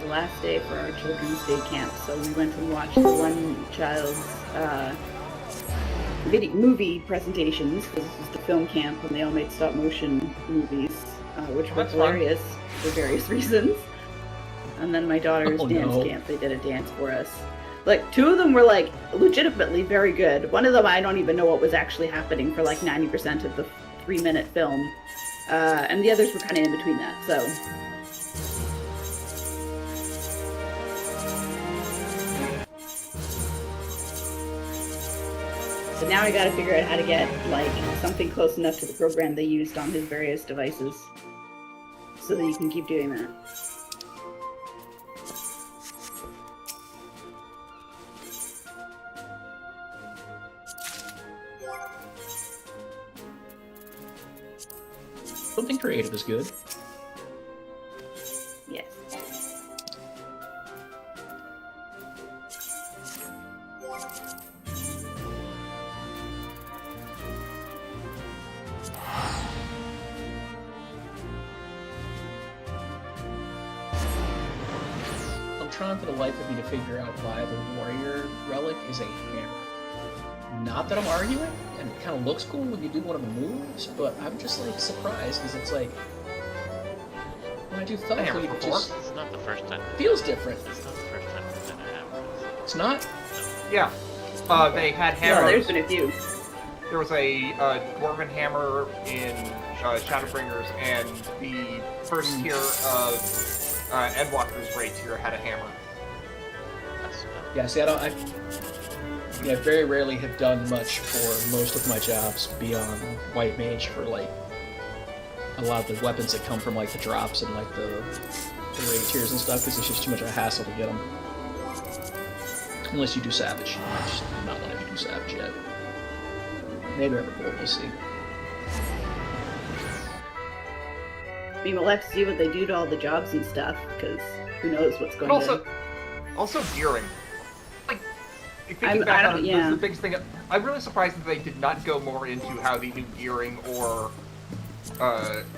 the last day for our children's day camp, so we went and watched the one child's movie presentations, because this was the film camp, and they all made stop-motion movies, which were hilarious for various reasons. And then my daughter's dance camp, they did a dance for us. Like, 2 of them were, like, legitimately very good. One of them, I don't even know what was actually happening for, like, 90% of the 3-minute film. And the others were kind of in between that, so... So now I gotta figure out how to get, like, something close enough to the program they used on his various devices. So that you can keep doing that. Something creative is good. Yes. I'm trying for the life of me to figure out why the warrior relic is a hammer. Not that I'm arguing, and it kind of looks cool when you do one of the moves, but I'm just like surprised because it's like when I do thumb cleave, it just It's not the first time. feels different. It's not the first time we've done a hammer. It's not. Yeah. They had hammers. Yeah, there's been a few. There was a dwarven hammer in Shadowbringers, and the first tier of Endwalker's raid tier had a hammer. Yeah, see, I very rarely have done much for most of my jobs beyond White Mage for, like, a lot of the weapons that come from, like, the drops and, like, the raid tiers and stuff, because it's just too much of a hassle to get them. Unless you do Savage. I just do not want to do Savage yet. Maybe I will, we'll see. I mean, we'll have to see what they do to all the jobs and stuff, because who knows what's going on. Also gearing. Like, thinking back on it, the biggest thing. I'm really surprised that they did not go more into how the new gearing or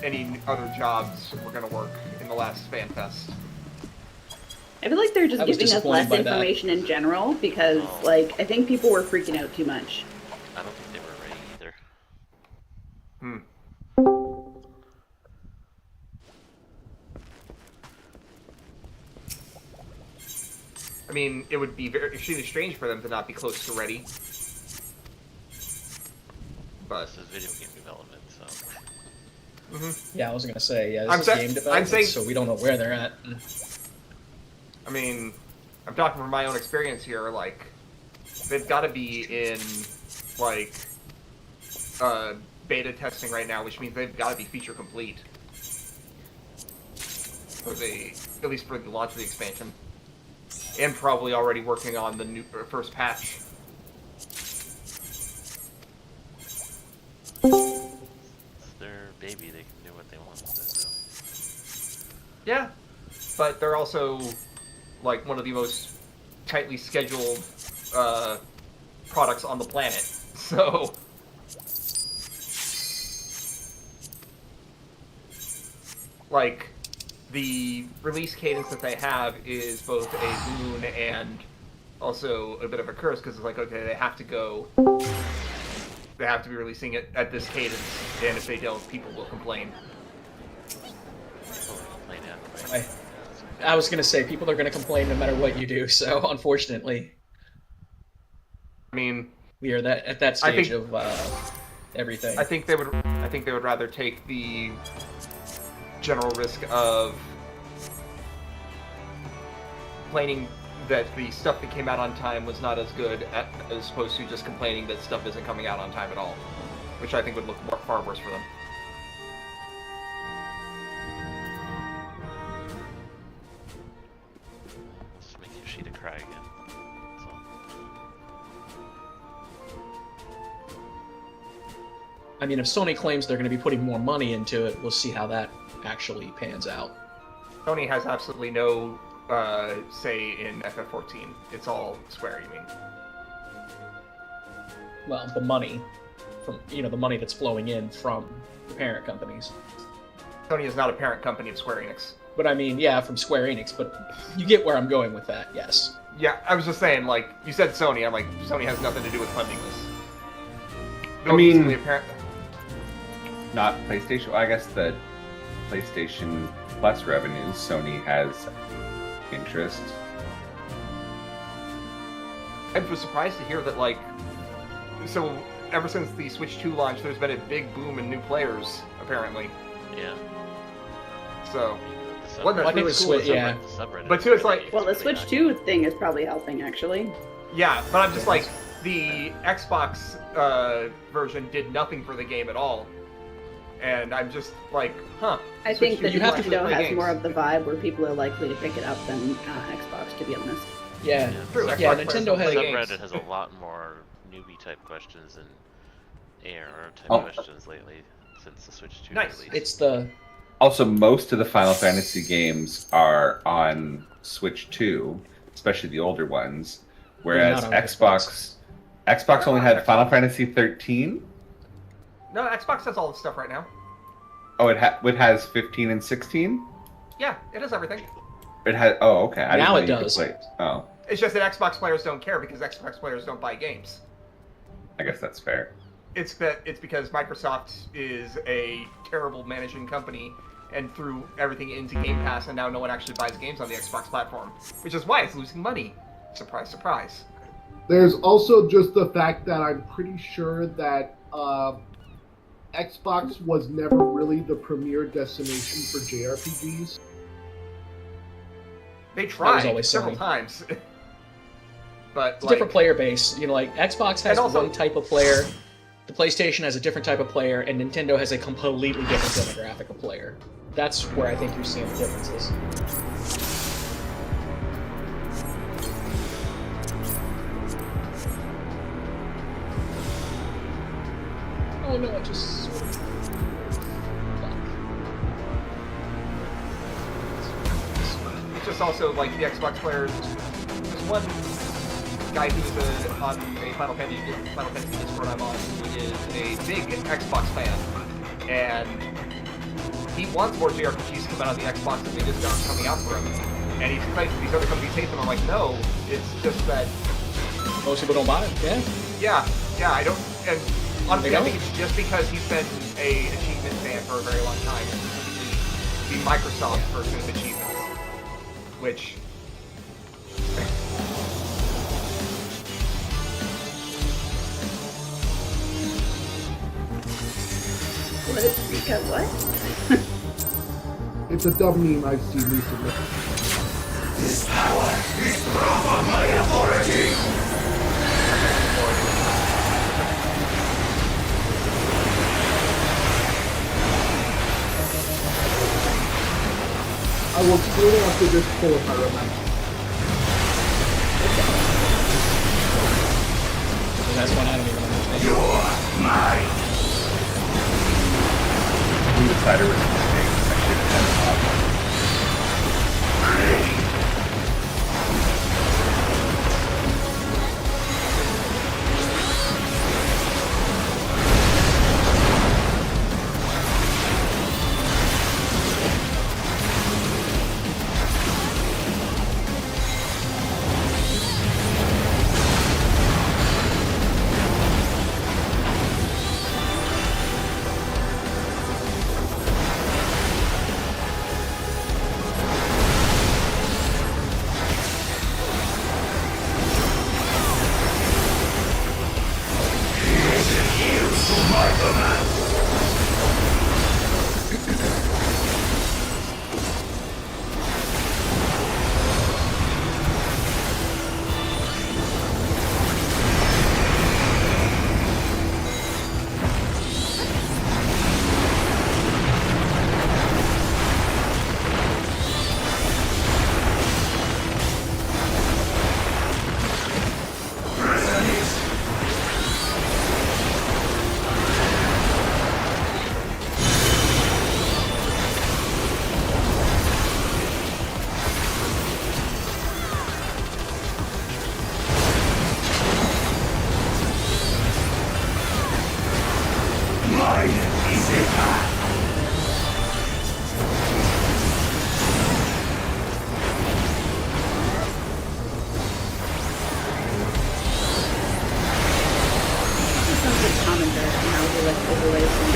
any other jobs were going to work in the last FanFest. I feel like they're just giving us less information in general, because, like, I think people were freaking out too much. I don't think they were ready either. I mean, it would be extremely strange for them to not be close to ready. But this is video game development, so. Yeah, I was gonna say, yeah, this is game development, so we don't know where they're at. I mean, I'm talking from my own experience here, like, they've got to be in, like, beta testing right now, which means they've got to be feature complete. For at least for the launch of the expansion. And probably already working on the new first patch. It's their baby, they can do what they want with it, so. Yeah, but they're also, like, one of the most tightly scheduled products on the planet. So, like, the release cadence that they have is both a boon and also a bit of a curse, because it's like, okay, they have to be releasing it at this cadence, and if they don't, people will complain. I was gonna say, people are gonna complain no matter what you do, so unfortunately. I mean, we are at that stage of everything. I think they would rather take the general risk of complaining that the stuff that came out on time was not as good, as opposed to just complaining that stuff isn't coming out on time at all, which I think would look far worse for them. Just make Yoshida cry again. That's all. I mean, if Sony claims they're going to be putting more money into it, we'll see how that actually pans out. Sony has absolutely no say in FF14. It's all Square, you mean? Well, the money from the money that's flowing in from the parent companies. Sony is not a parent company of Square Enix. But I mean, yeah, from Square Enix. But you get where I'm going with that. Yes. Yeah, I was just saying, like, you said Sony. I'm like, Sony has nothing to do with funding this. I mean, not PlayStation. I guess the PlayStation Plus revenues, Sony has interest. I was surprised to hear that, like, so ever since the Switch 2 launch, there's been a big boom in new players, apparently. Yeah. So, Well, that's really cool. Yeah. But too, it's like, well, the Switch 2 thing is probably helping, actually. yeah, but I'm just like, the Xbox version did nothing for the game at all. And I'm just like, huh. I think that Switch 2 Nintendo has games. more of the vibe where people are likely to pick it up than Xbox, to be honest. Yeah. True, Yeah, Xbox Nintendo players has. don't play games. Subreddit has a lot more newbie type questions and AR type Oh. questions lately since the Switch 2 Nice. release. It's the. Also, most of the Final Fantasy games are on Switch 2, especially the older ones, whereas Not on Xbox only had Final Fantasy 13. No, Xbox has all this stuff right now. Oh, it has 15 and 16. Yeah, it has everything. It has. Oh, okay. I Now didn't it know you could does. play it. Oh, It's just that Xbox players don't care because Xbox players don't buy games. I guess that's fair. It's because Microsoft is a terrible managing company and threw everything into Game Pass, and now no one actually buys games on the Xbox platform, which is why it's losing money. Surprise, surprise. There's also just the fact that I'm pretty sure that Xbox was never really the premier destination for JRPGs. They was tried always several Sony. times. But It's a different player base. You know, like Xbox has And also- one type of player, the PlayStation has a different type of player, and Nintendo has a completely different demographic of player. That's where I think you're seeing the differences. Oh no, I just sort of... it's just also like the Xbox players. There's one guy who's on a Final Fantasy Discord I'm on, who is a big Xbox fan, and he wants more JRPGs to come out on the Xbox, and they just aren't coming out for him. And he's claims these other companies hate them. I'm like, no, it's just that. Most people don't buy it, yeah. Yeah, I don't. And honestly, They I don't? think it's just because he's been a achievement fan for a very long time, and specifically the Microsoft version of achievements, which. What is Rika? What? It's a dumb meme I've seen recently. I will explain it after this poll if I remember. So that's one I don't even understand. We decided it was a mistake. I should have had a comment that how they like overlays and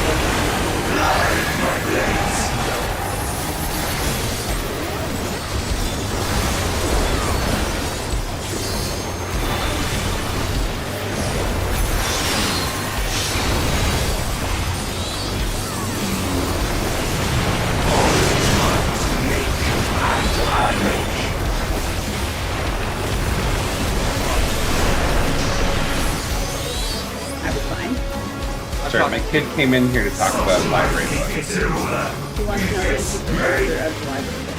Sorry, my kid came in here to talk about library books. he wants to know if it's the picture of the library book.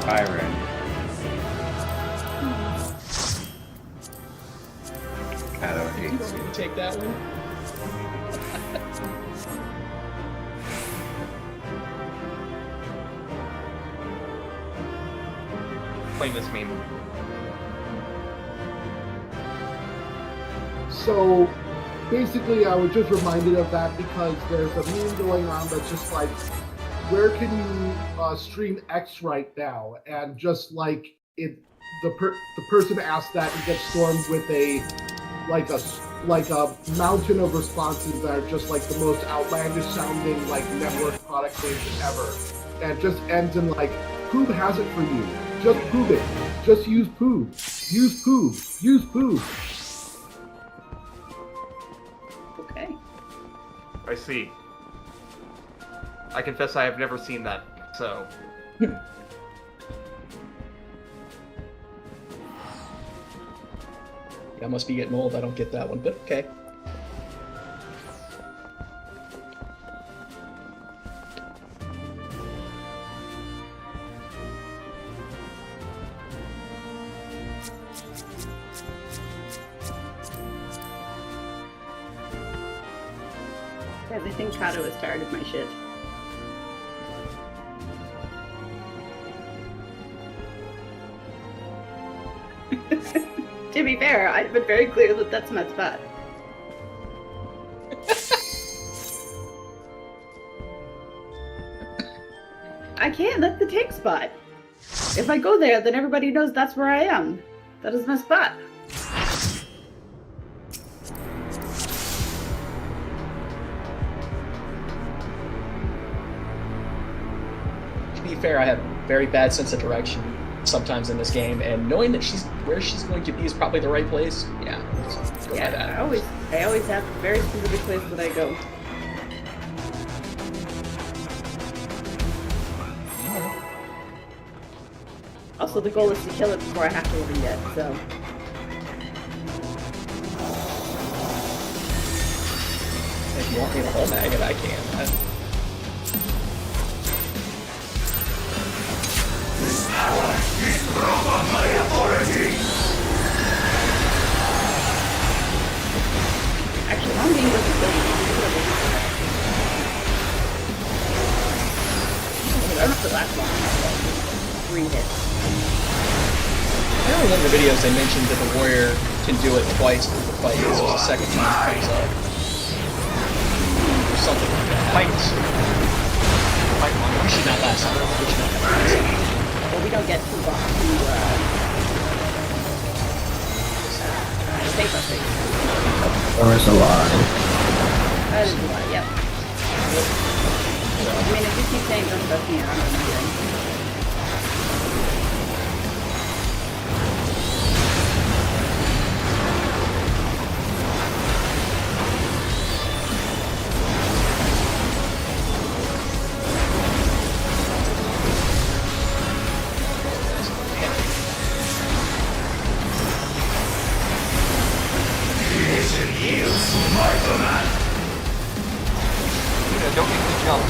Byron. Kato hates you. Take that one. Playing this meme. So basically, I was just reminded of that because there's a meme going on that's just like, where can you stream X right now? And just like it, the person asked that and gets stormed with a mountain of responses that are just like the most outlandish sounding like network product names ever, and just ends in like, Poob has it for you. Just prove it. Just use Poob. Use Poob. Use Poob. Okay. I see. I confess I have never seen that, so... I must be getting old, I don't get that one, but okay. Guys, I think Kato is tired of my shit. To be fair, I've been very clear that that's my spot. I can't, that's the tank spot. If I go there, then everybody knows that's where I am. That is my spot. To be fair, I have a very bad sense of direction sometimes in this game, and knowing that where she's going to be is probably the right place. Yeah, let's go by that. I always have a very specific place that I go. Also, the goal is to kill it before I have to even get, so. If you want me to whole mag it, I can. I don't know if it lasts long enough, 3 hits. I know in one of the videos they mentioned that the warrior can do it twice through the fight, so the second time it comes up. Or something like that. Fights. We should not last long. We should not last long. Well, we don't get too long to save us. Or is a lie. That is a lie, yep. I mean, if you keep saying don't trust me, I don't know what I'm doing. Don't make me jump.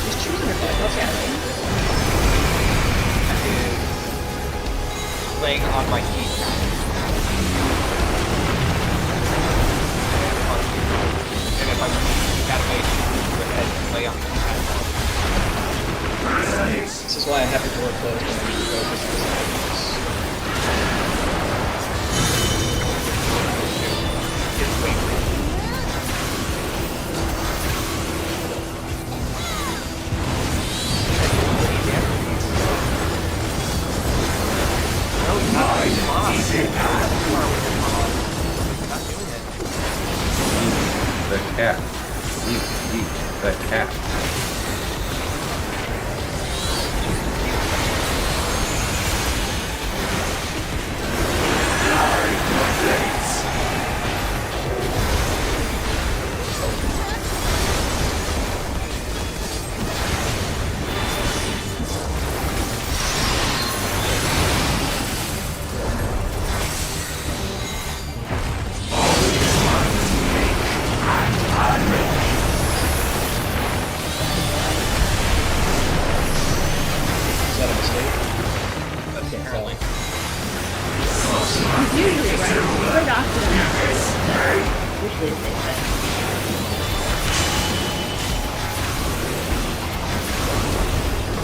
Just choosing your foot, okay. Laying on my feet. And if I'm that way, go ahead and lay on my head. This is why I have the door closed when I need to go. The cat. Eat the cat.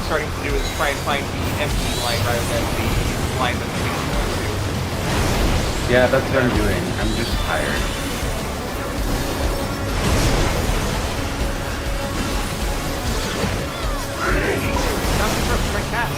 Starting to do is try and find the empty line rather than the line that the thing is going to. Yeah, that's what I'm doing. I'm just tired. Not for my cat.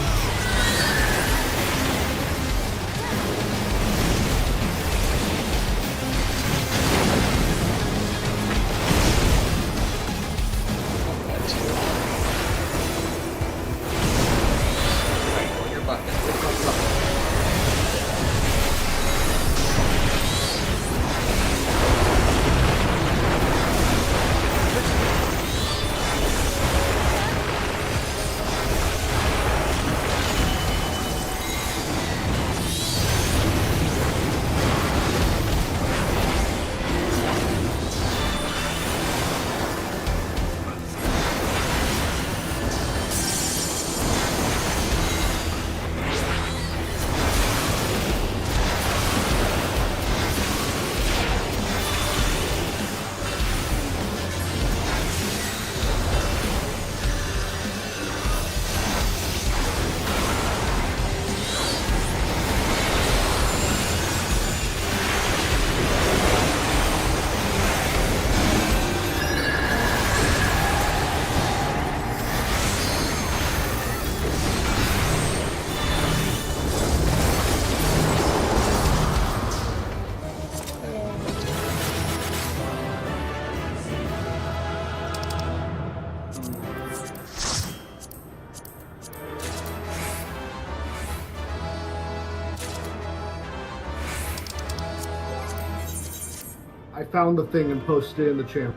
I found the thing and posted it in the channel.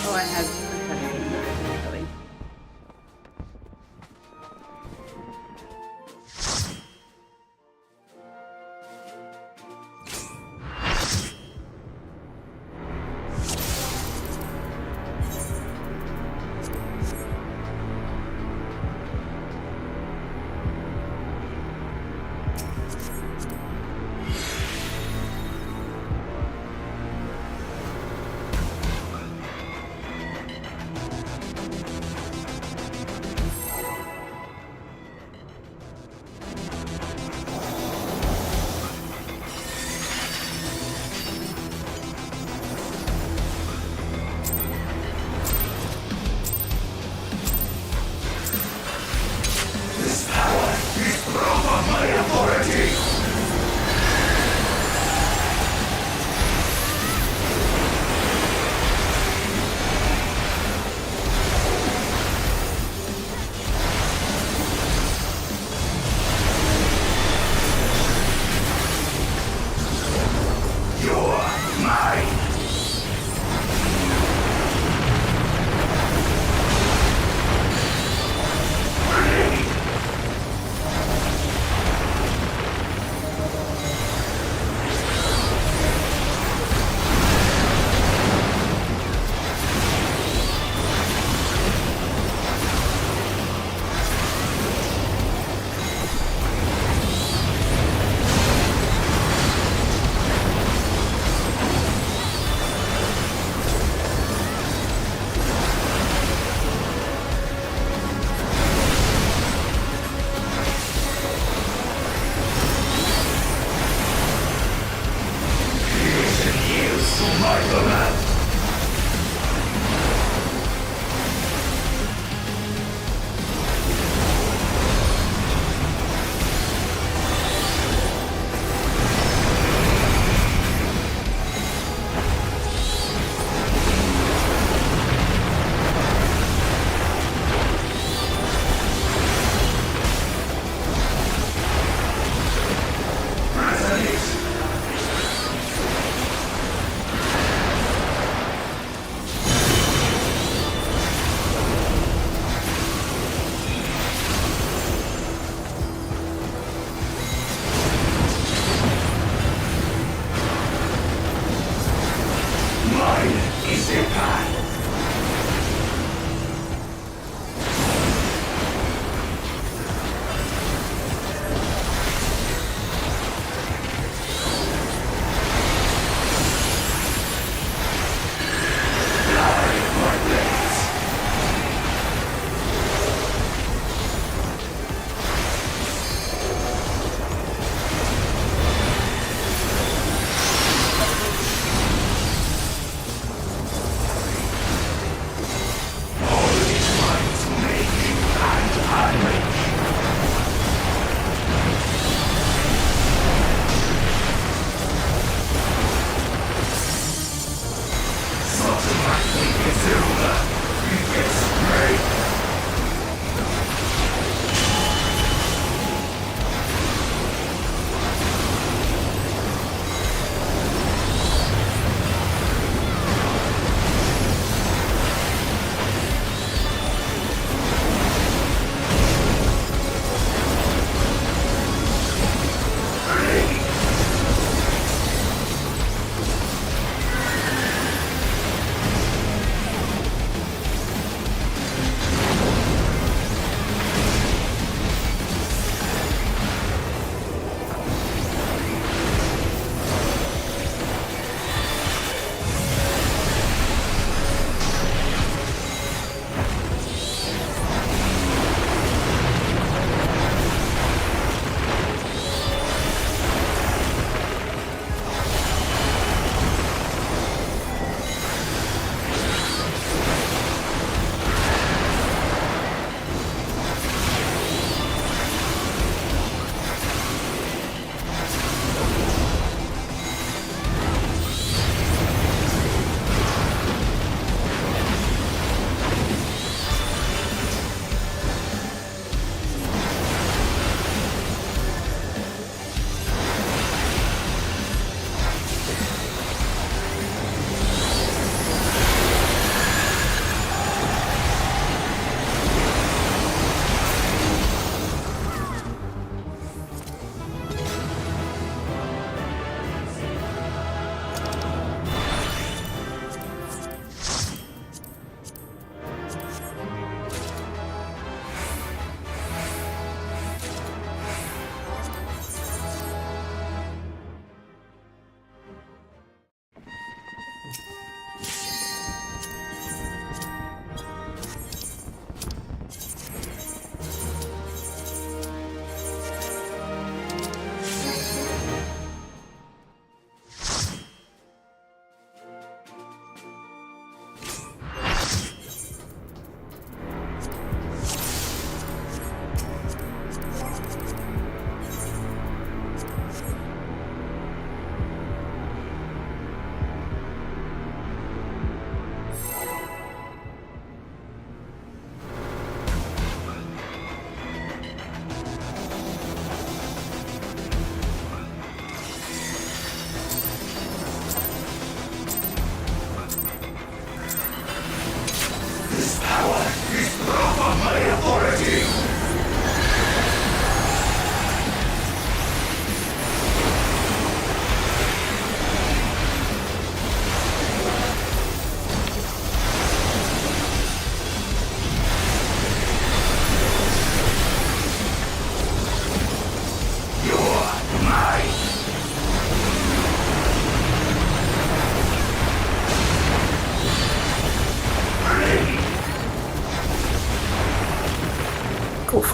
Oh, I have actually.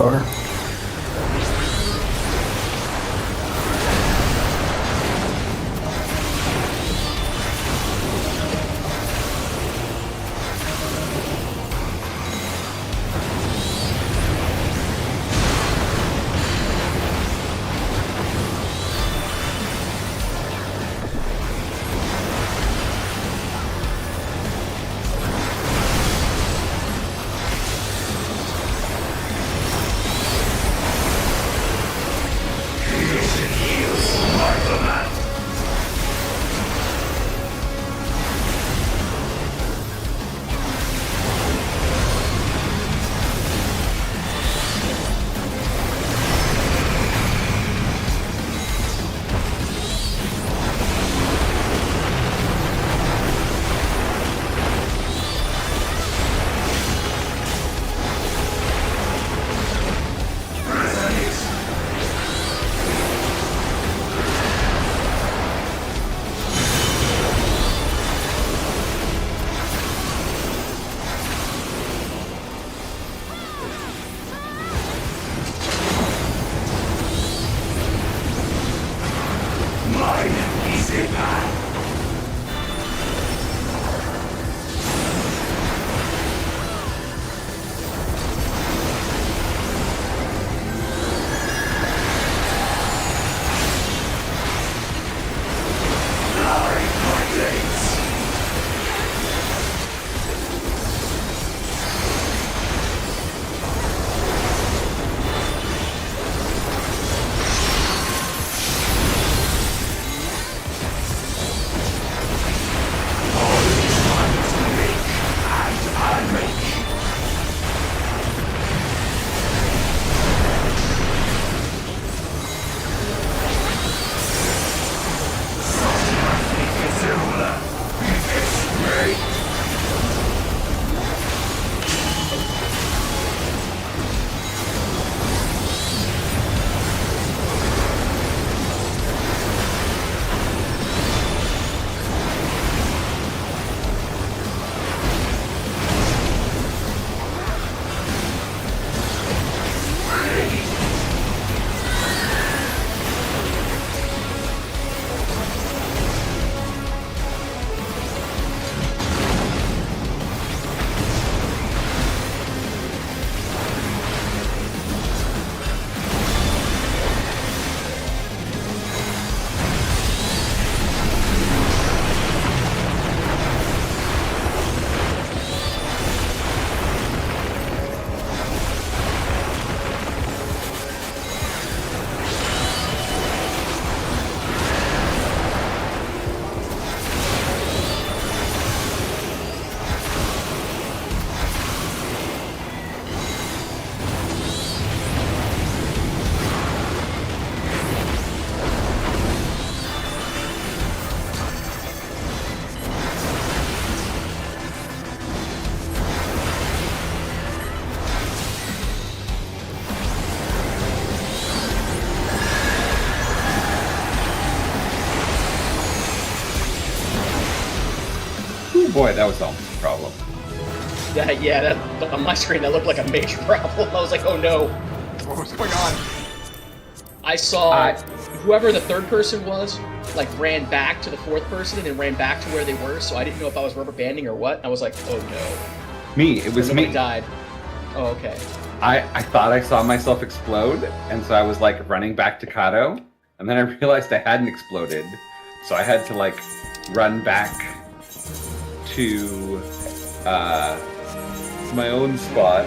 Sure. Boy, that was almost a problem. That on my screen that looked like a major problem. I was like, oh no. What was going on? I saw whoever the third person was, like ran back to the fourth person and then ran back to where they were, so I didn't know if I was rubber banding or what. I was like, oh no. It was me. Died. Oh, okay. I thought I saw myself explode, and so I was like running back to Kato, and then I realized I hadn't exploded, so I had to like run back to my own spot.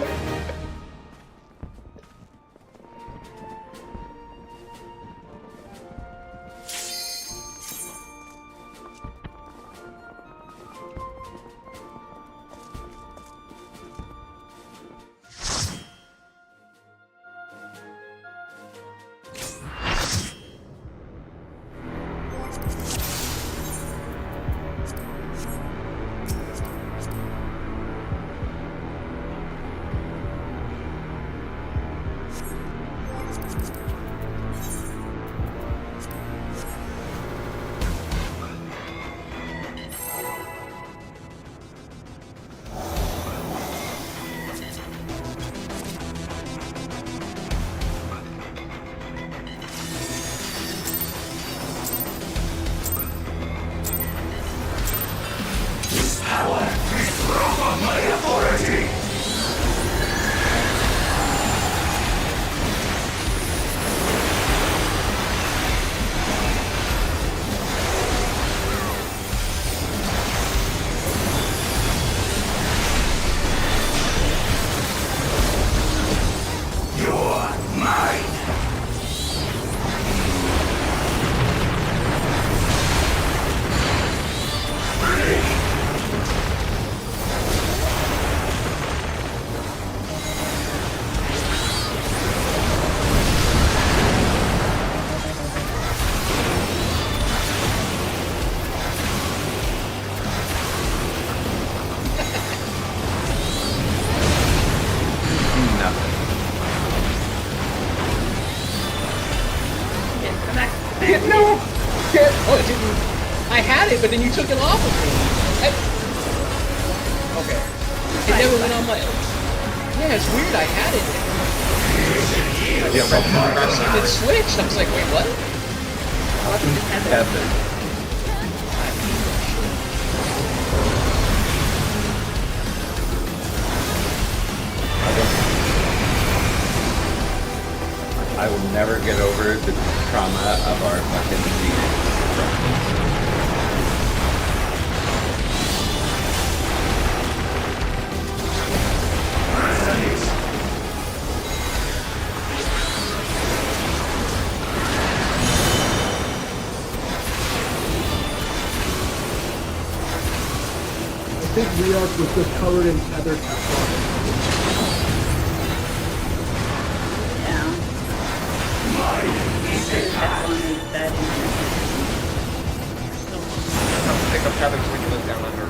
No! Oh, it didn't. I had it, but then you took it off of me. Okay. It never went on my. Yeah, it's weird. I had it. It switched. I was like, wait, what? I will never get over the trauma of our fucking I think Rearc was just covered in feathered water. Pick up cabins when you live down under.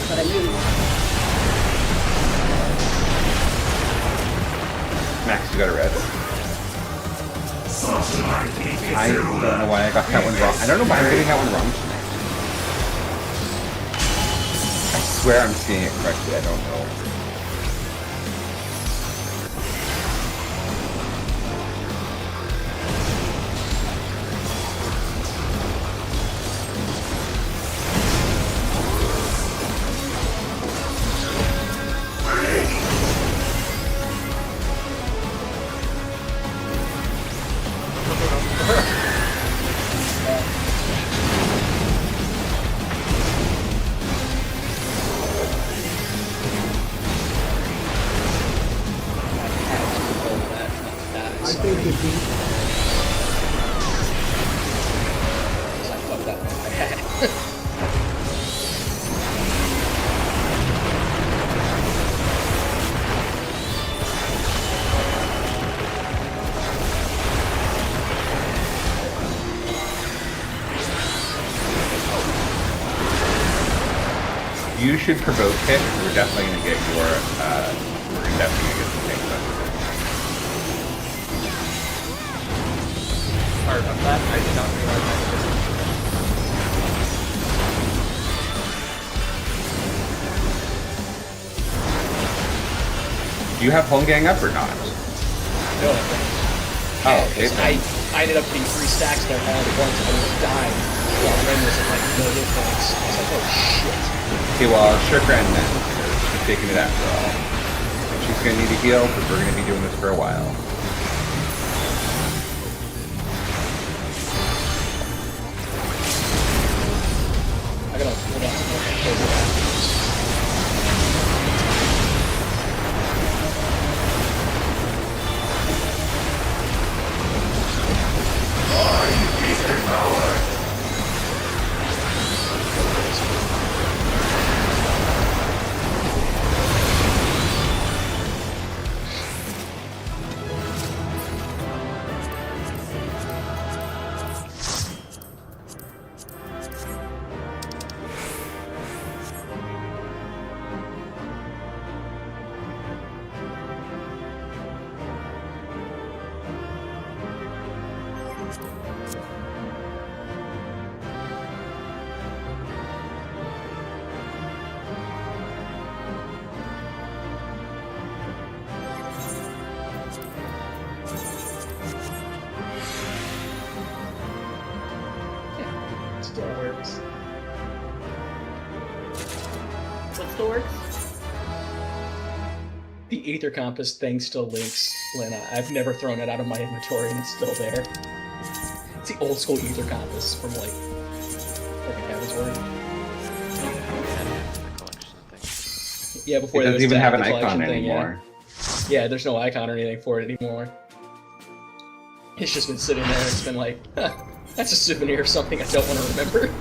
But I moved. Max, you got a red. I don't know why I got that one wrong. I don't know why I'm getting that one wrong tonight. I swear I'm seeing it correctly. I don't know. You should provoke hit. We're definitely going to get your, we're definitely going to get the thing done. Sorry about that. I did not realize that. Do you have home gang up or not? No. Oh, okay. I ended up getting 3 stacks there all at once and I was dying. While Ren was at like no hit points. I was like, oh shit. Okay, well, I'll shook Ren then. She's taking it after all. And she's going to need a heal because we're going to be doing this for a while. I gotta hold on. The Aether Compass thing still links, Lena. I've never thrown it out of my inventory and it's still there. It's the old school Aether Compass from like Cabin's Yeah, before it doesn't even have an icon thing, anymore. Yeah, there's no icon or anything for it anymore. It's just been sitting there. It's been like, huh, that's a souvenir of something I don't want to remember.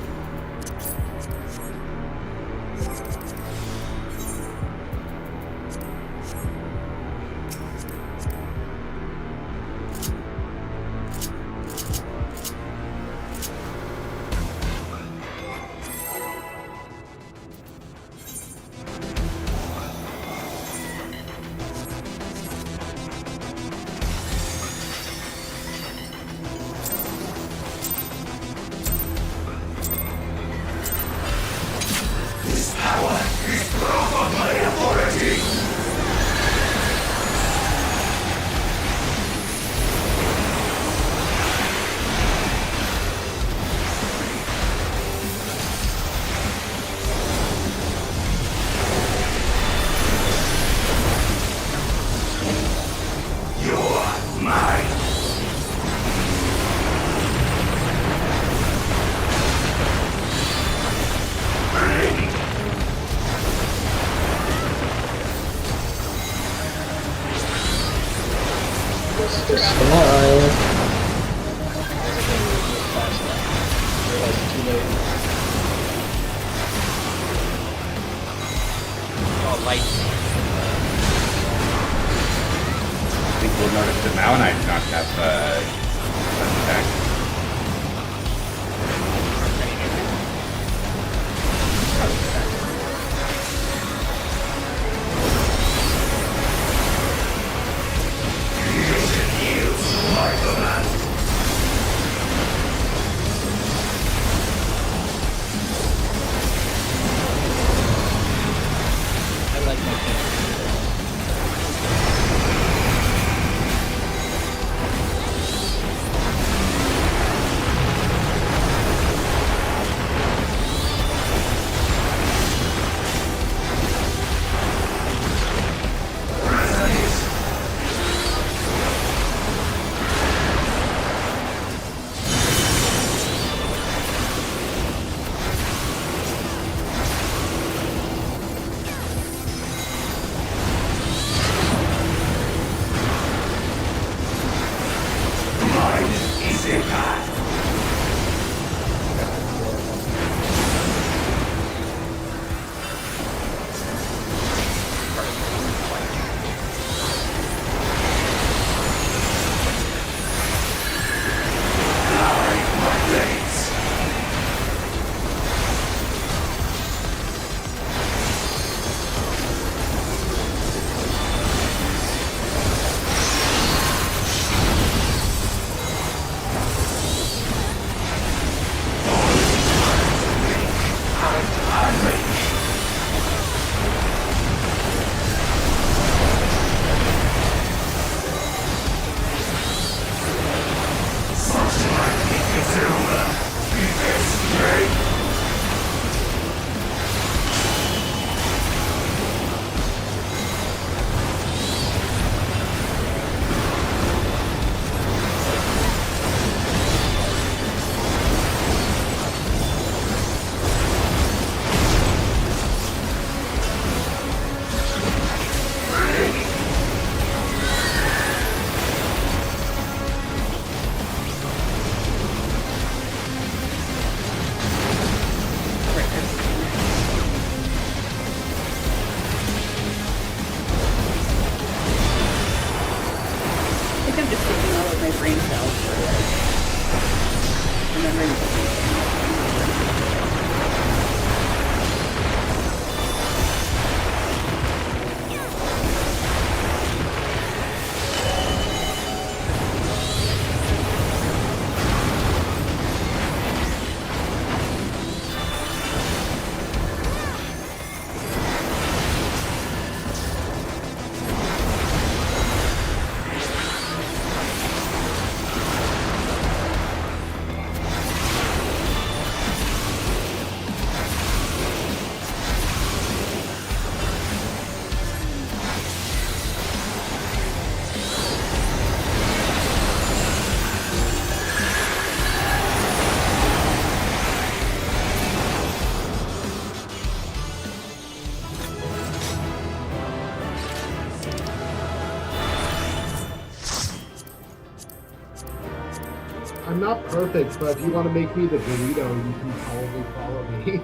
I'm not perfect, but if you want to make me the burrito, you can probably follow me.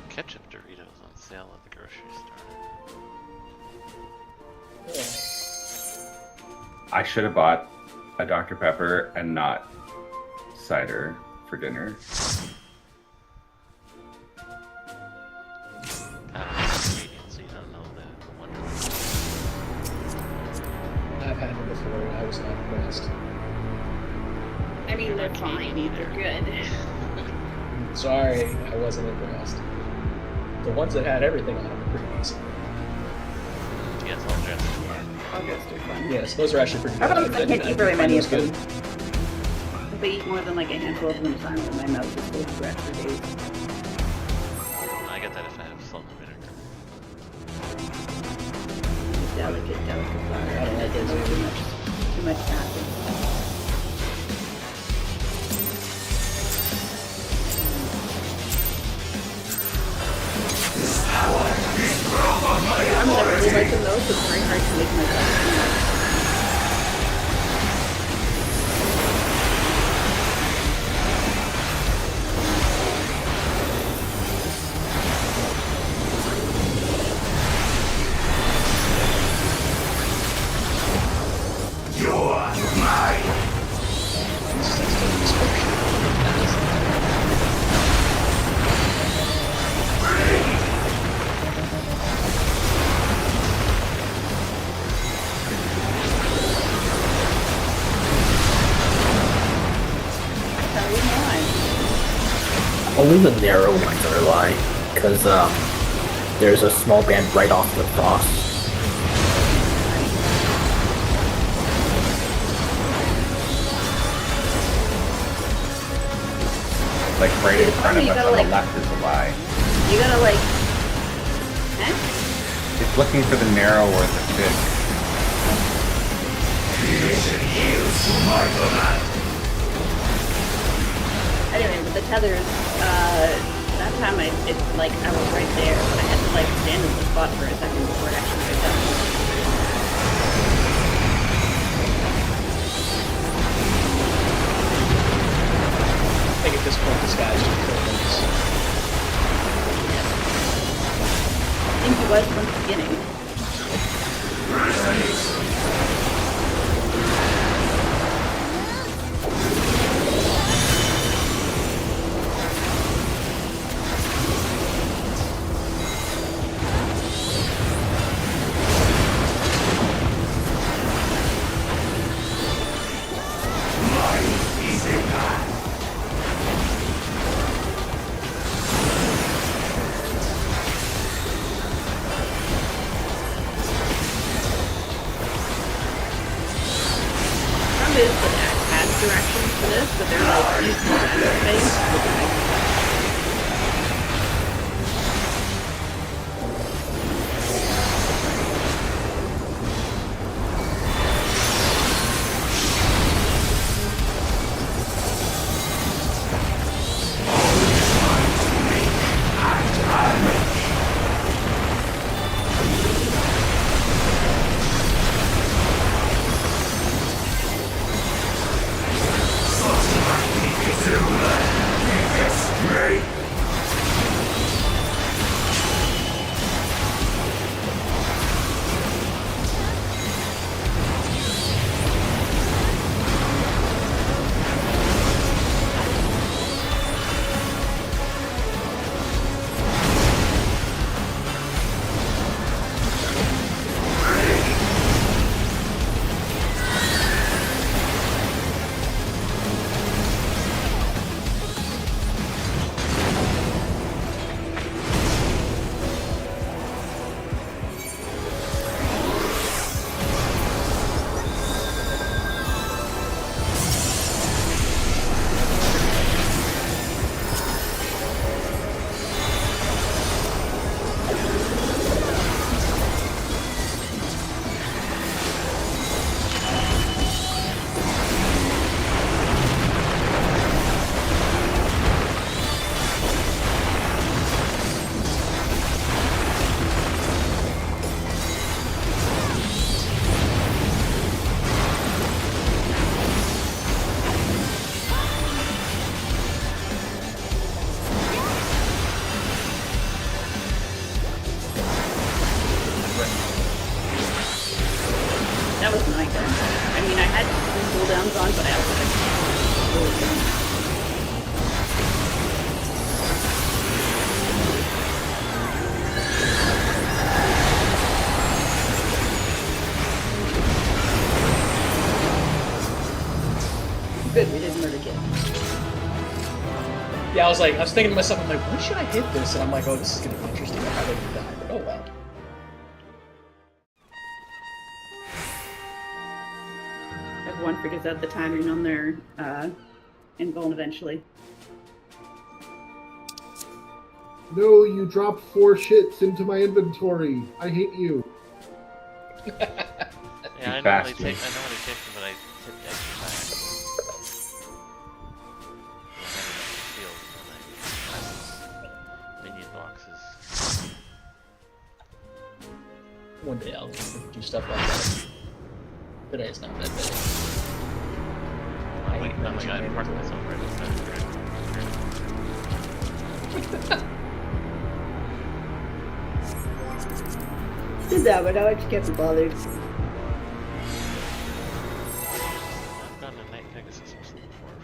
Ketchup Doritos on sale at the grocery store. I should have bought a Dr. Pepper and not cider for dinner. So you don't know the wonder. I've had them before and I was not impressed. I mean, they're fine. They're good. Sorry, I wasn't impressed. The ones that had everything on them were pretty decent. Yes, all dressed. All dressed are fun. Yes, those are actually pretty I good. don't think I eat very find many those of them. If I eat more than like a handful of them at a time, my mouth is full of breath for days. I get that if I have salt and vinegar. Delicate flour. I don't like those either. Too much acid. I'm not really liking those, so it's very hard to make myself eat. Only the narrow ones are lying, because there's a small band right off the cross. Like right in front of You us gotta, on the like- left is a lie. You gotta like... Eh? It's looking for the narrow or the thick. Anyway, with the tethers, that time I was right there, but I had to like stand in the spot for a second before it actually picked up. I think at this point this guy's just killing us. I think he was from the beginning. Is that has directions for this, but they're like useful interface. That was my turn. I mean, I had 3 cooldowns on, but I also had Good, we didn't murder kid. Yeah, I was thinking to myself, I'm like, when should I hit this? And I'm like, oh, this is gonna be interesting. I probably die, but oh well. Everyone figures out the timing on their invuln eventually. No, you dropped 4 shits into my inventory. I hate you. Yeah, I normally take them, but I hit the extra time. Minion boxes. One day I'll do stuff like that. Today is not that bad. I'm like, I parked myself right outside. Did that, but now I just can't be bothered. I've done a Night Pegasus before.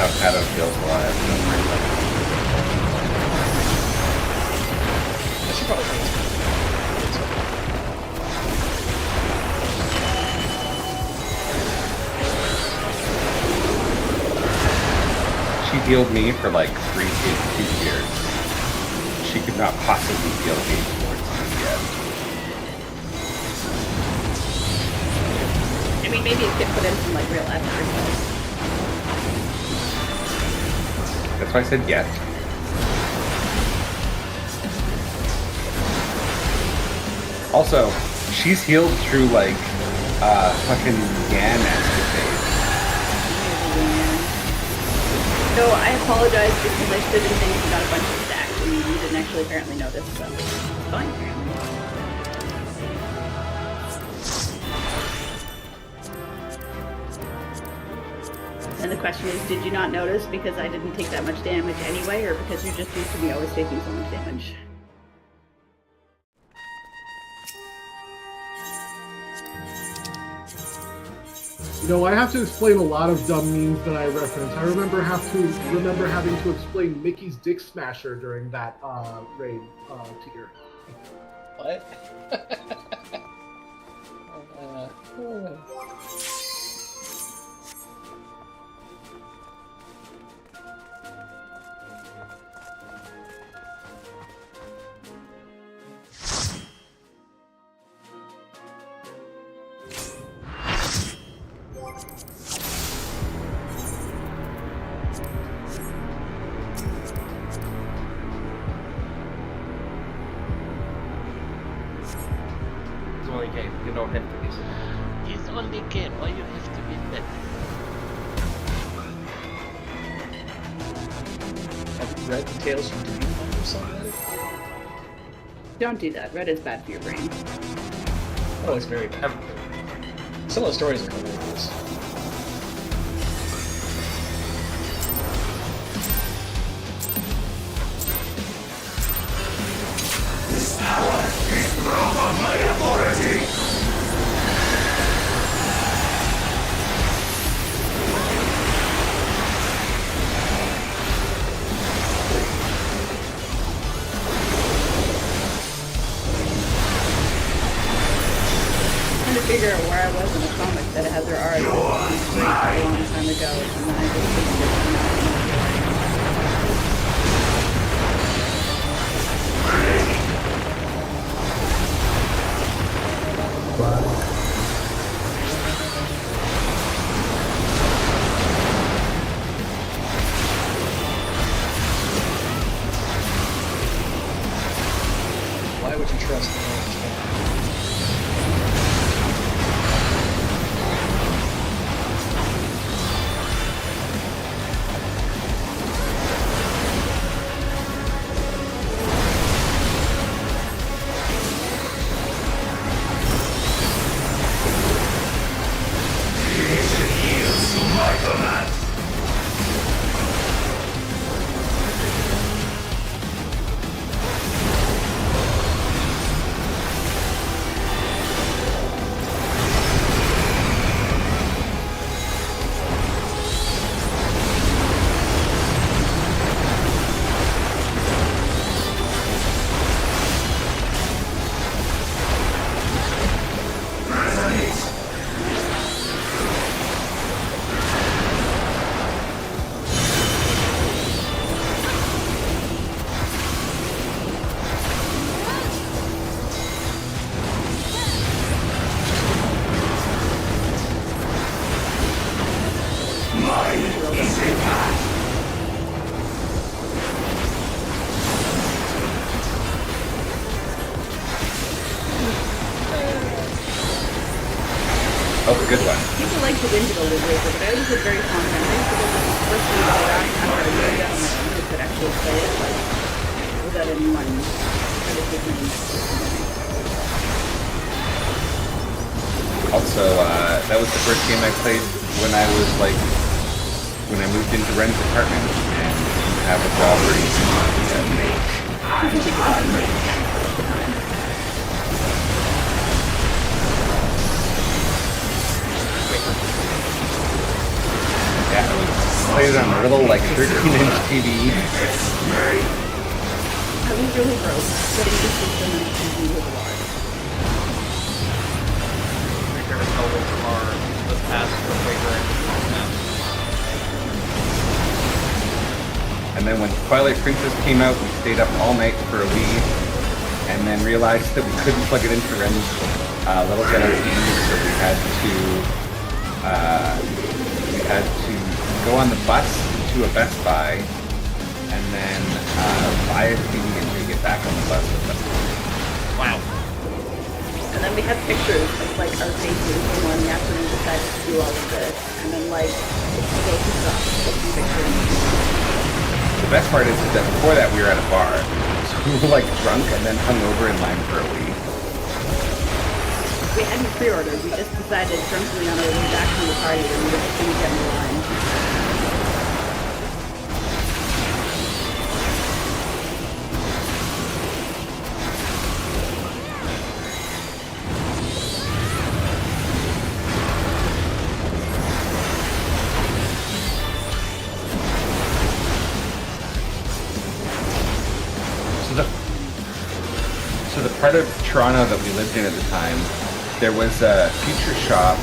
how Kato feels alive. I should probably think She healed me for like 2 years. She could not possibly heal me towards me yet. I mean, maybe it could put in some like real effort. That's why I said yet. Also, she's healed through like fucking Yan escapade. No, I apologize because I stood and things and got a bunch of stacks and you didn't actually apparently notice, so it's fine. And the question is, did you not notice because I didn't take that much damage anyway, or because you're just used to me always taking so much damage? You know, I have to explain a lot of dumb memes that I reference. I remember having to explain Mickey's Dick Smasher during that raid tier. what? It's only a game. You don't have to be. It's only a game. Why you have to be that? Have you read the Tales from Duty or something? Don't do that. Reddit's bad for your brain. Oh, it's very bad. Some of the stories are hilarious. Trying to figure out where I was in the comic that had their art a long time ago, and then I just didn't get to know. Why would you trust the orange man? Oh, good one. People like to win to the lizard, but I always had very fond memories because it was the first time I got after I moved out on my own who could actually play it, like, without anyone trying to take me. Also, that was the first game I played when I was like, when I moved into Ren's apartment and didn't have a job or anything. Yeah, it was played it on a little, like, 13-inch TV. That was really gross. Setting the system and TV was a lot. My favorite novels are The Past, The Wager, and The Maps. And then when Twilight Princess came out, we stayed up all night for a Wii, and then realized that we couldn't plug it into Ren's little ghetto TV, so we had to go on the bus to a Best Buy, and then buy a TV and take it back on the bus with us. Wow. And then we had pictures of like our faces when the afternoon decided to do all of this. And then like go to stuff, taking pictures. The best part is that before that we were at a bar. So we were like drunk and then hung over in line for a Wii. We hadn't pre-ordered, we just decided drunkenly on our way back from the party that we were just gonna get in the line. So the part of Toronto that we lived in at the time, there was a future shop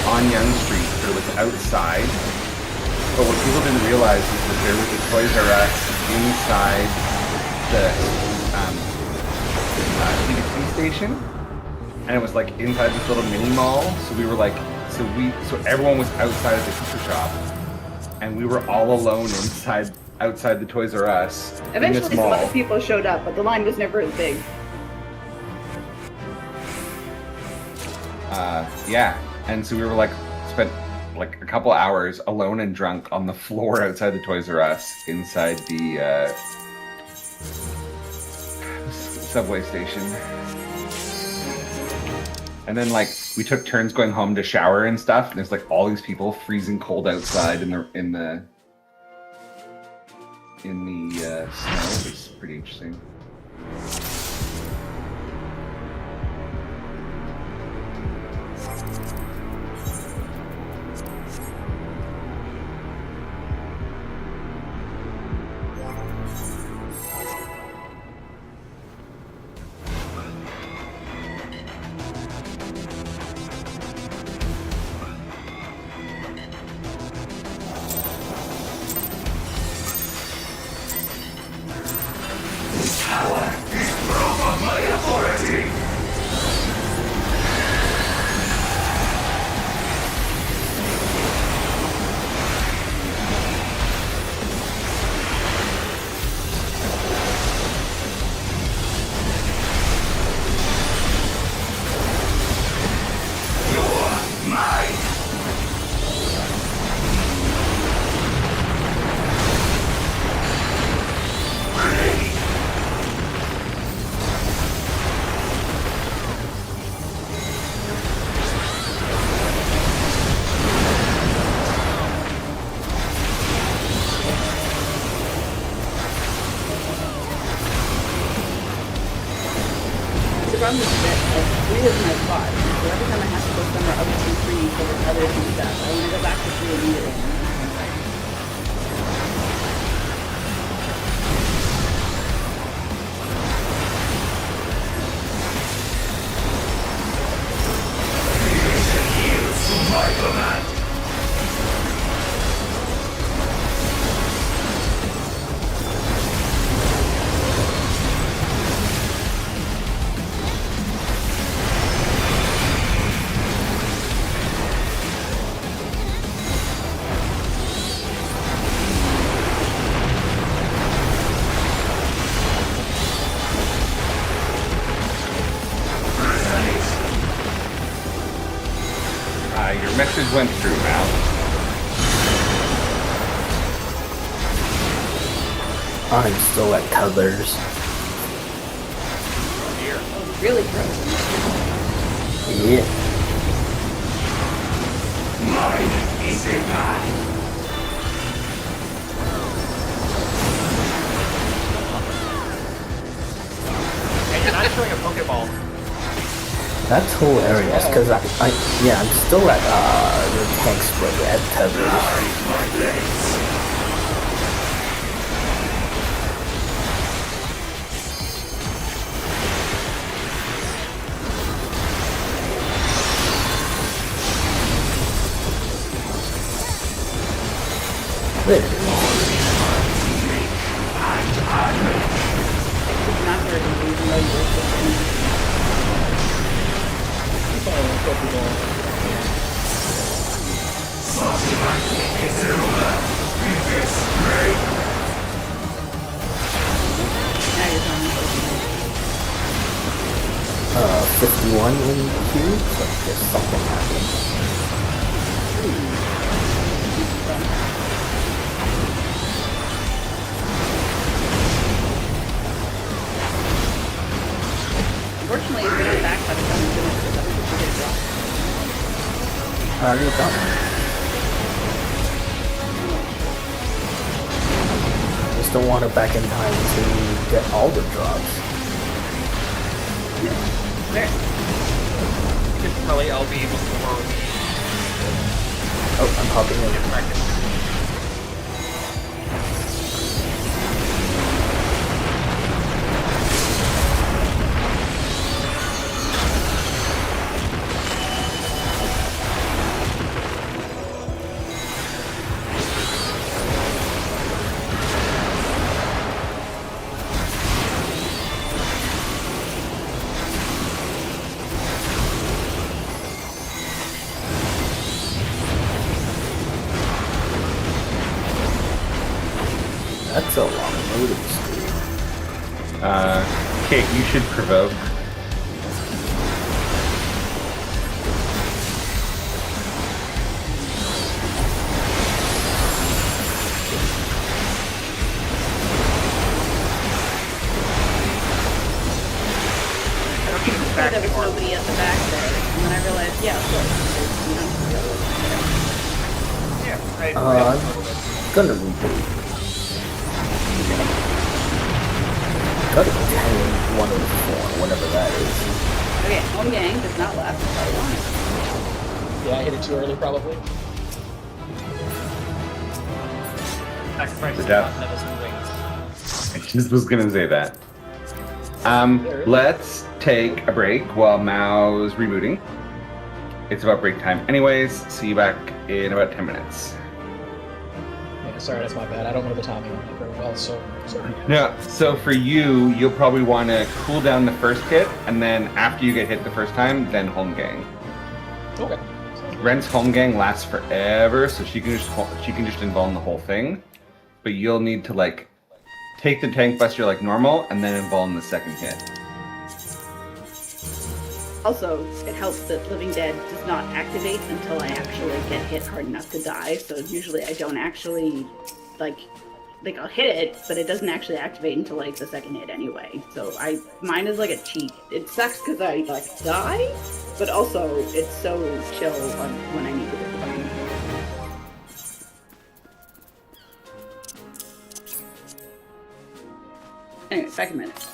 on Yonge Street, but it was outside. But what people didn't realize is that there was a Toys R Us inside the DVC station, and it was like inside this little mini mall. So we were like, so everyone was outside of the future shop, and we were all alone outside the Toys R Us. Eventually, in this mall. some other people showed up, but the line was never as big. Yeah, and so we were like, spent like a couple hours alone and drunk on the floor outside the Toys R Us inside the subway station. And then like we took turns going home to shower and stuff, and there's like all these people freezing cold outside in the snow. It's pretty interesting. From this bit, like, 3 is my spot. So every time I have to go somewhere other than 3 for the others and stuff, I want to go back to 3 immediately. Your message went through, Mal. I'm still at Tethers. Really gross. Yeah. Mine is a path. And you're not showing a Pokeball. That's hilarious, because I'm still at the tank split at Tethers. There. It's not very easy, even though you're supposed Now you're telling me. 51 in queue, so I guess something happened. Unfortunately, if we don't backstep, it's only good for them to get a drop. I already got one. Just don't want it back in time to get all the drops. There. Probably I'll be able to Oh, I'm hopping in. That's a long loading screen. Kate, you should provoke. There was nobody at the back there, and then I realized, yeah, of course, there's Yeah, I'm gonna reboot. Gotta be 10-104, whatever that is. Okay, home gang does not last until I want it. Yeah, I hit it too early, probably. sacrifice The death. of his wings. I just was gonna say that. Let's take a break while Mao's rebooting. It's about break time anyways. See you back in about 10 minutes. Yeah, sorry, that's my bad. I don't know the timing on that very well, so sorry. Yeah, so for you, you'll probably want to cool down the first hit, and then after you get hit the first time, then home gang. Okay. Ren's home gang lasts forever, so she can just invuln the whole thing. But you'll need to like take the tank buster like normal, and then invuln the second hit. Also, it helps that Living Dead does not activate until I actually get hit hard enough to die, so usually I don't actually, like I'll hit it, but it doesn't actually activate until, like, the second hit anyway. So mine is like a cheat. It sucks because I, like, die, but also it's so chill when I need to get the button. Anyway, back in a minute.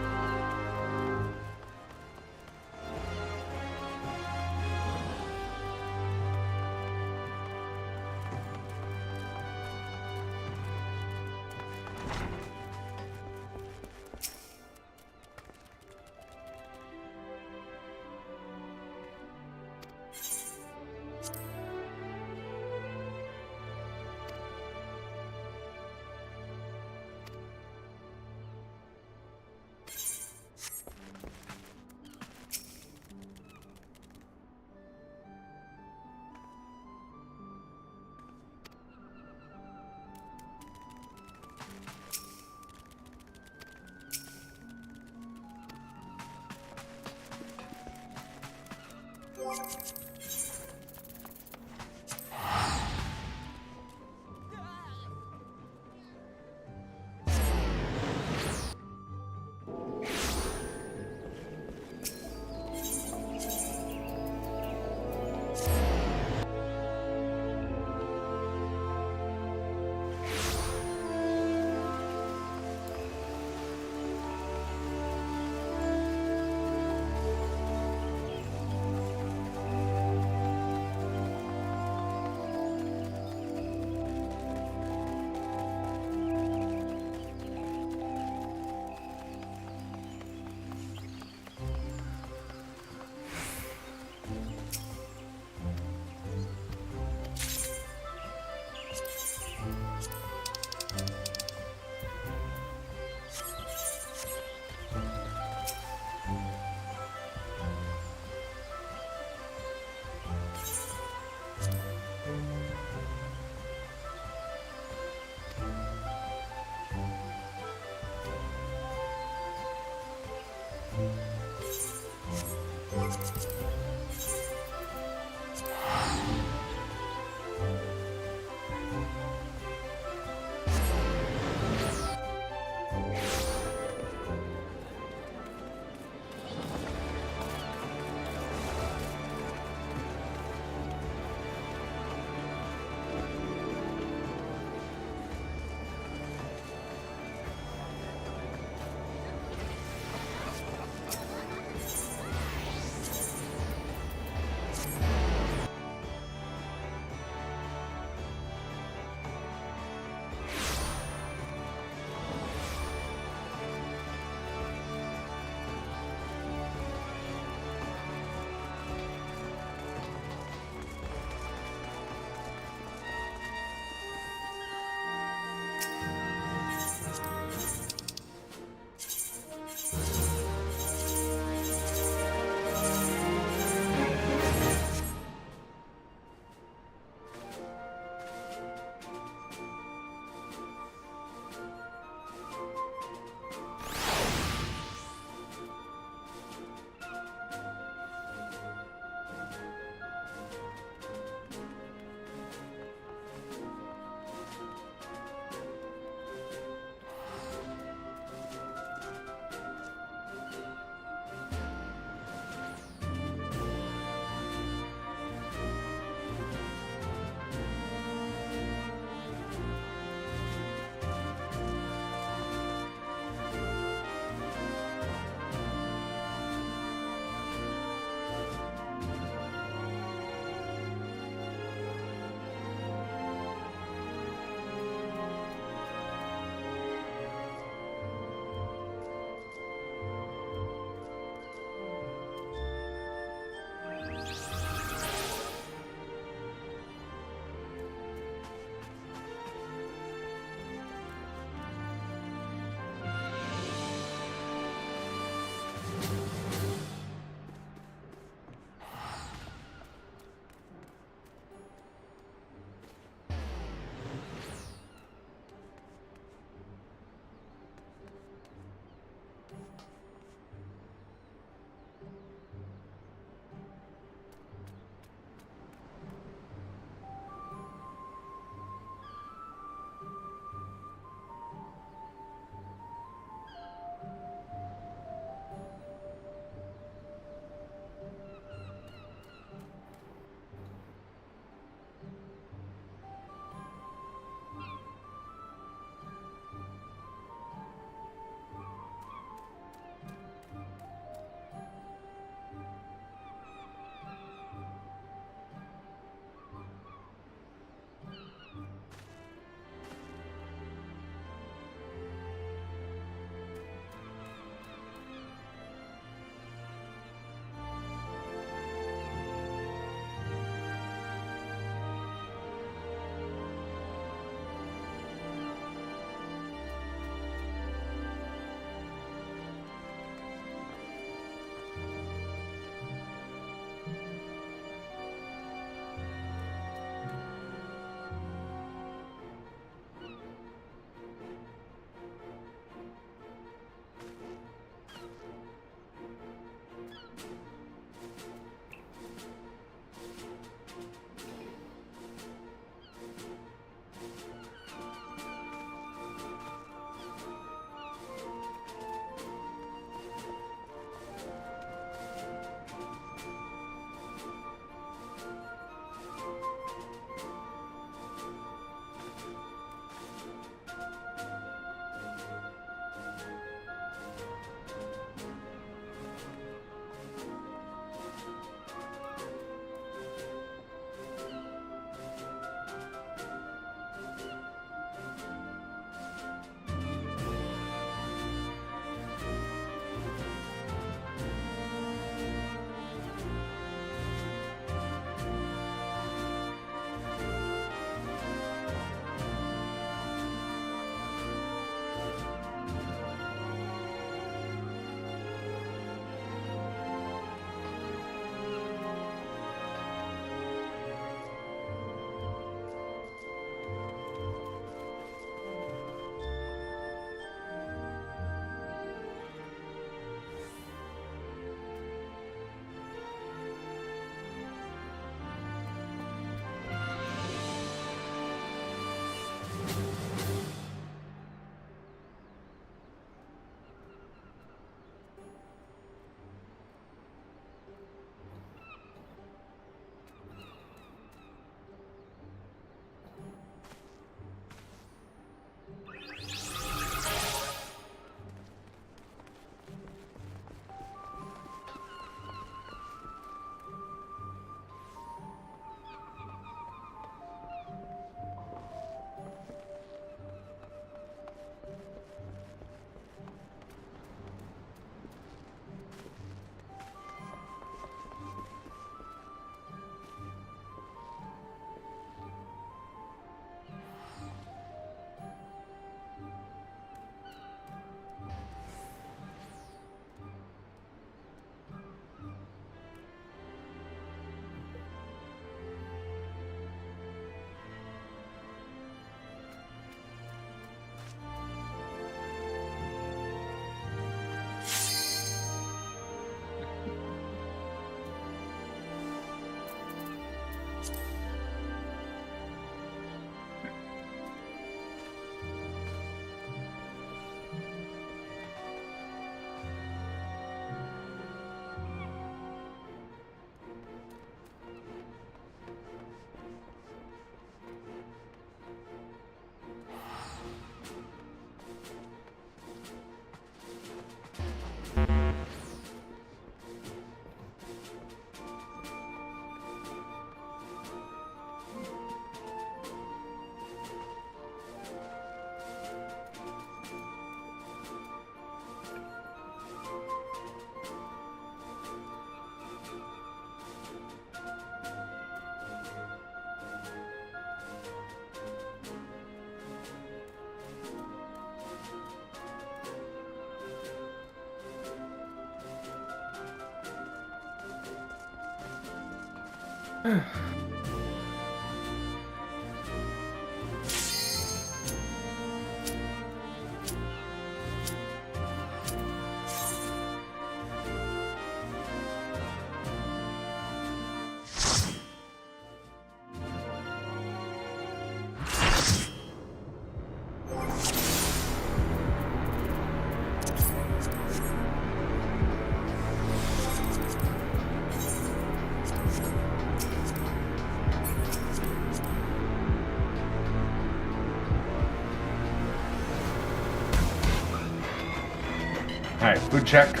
Alright, food check.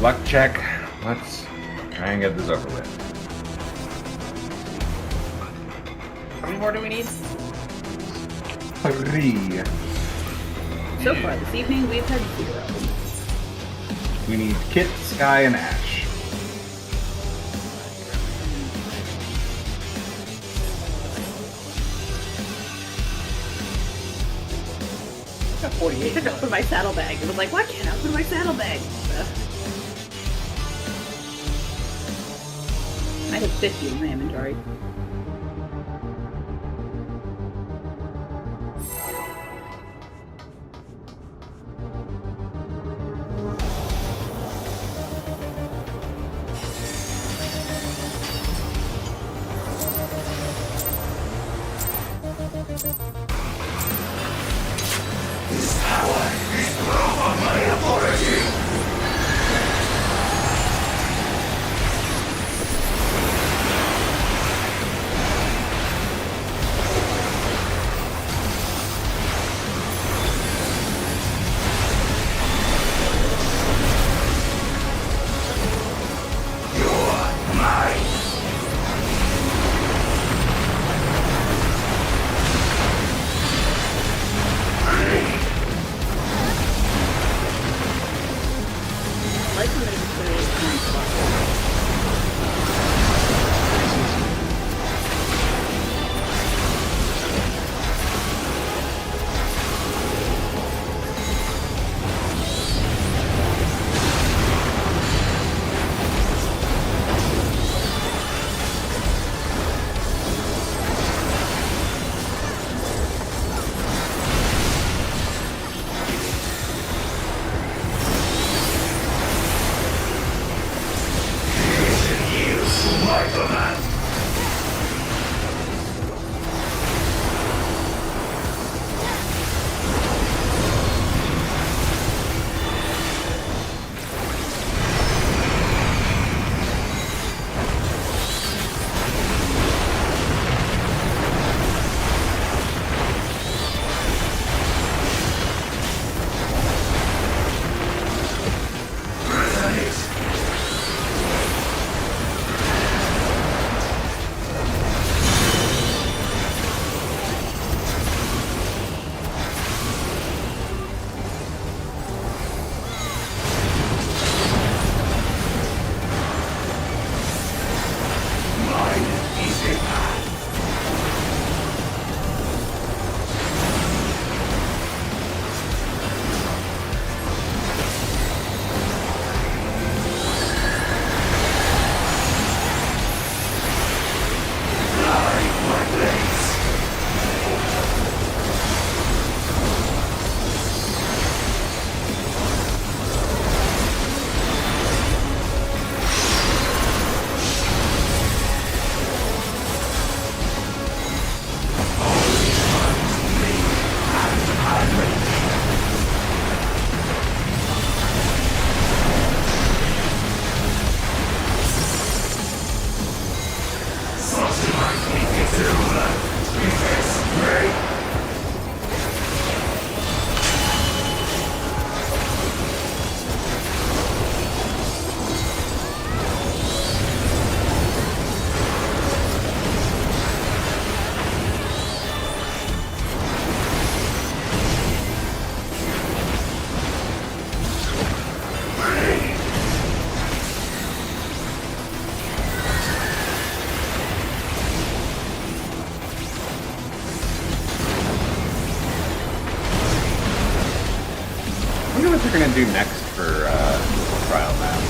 Luck check. Let's try and get this over with. How many more do we need? 3. So far this evening, we've had 0. We need Kit, Sky, and Ash. I got 48. I took it out of my saddlebag. It was like, why can't I put my saddlebag? I have 50 in my inventory. This power is proof of my authority! What they're gonna do next for trial map.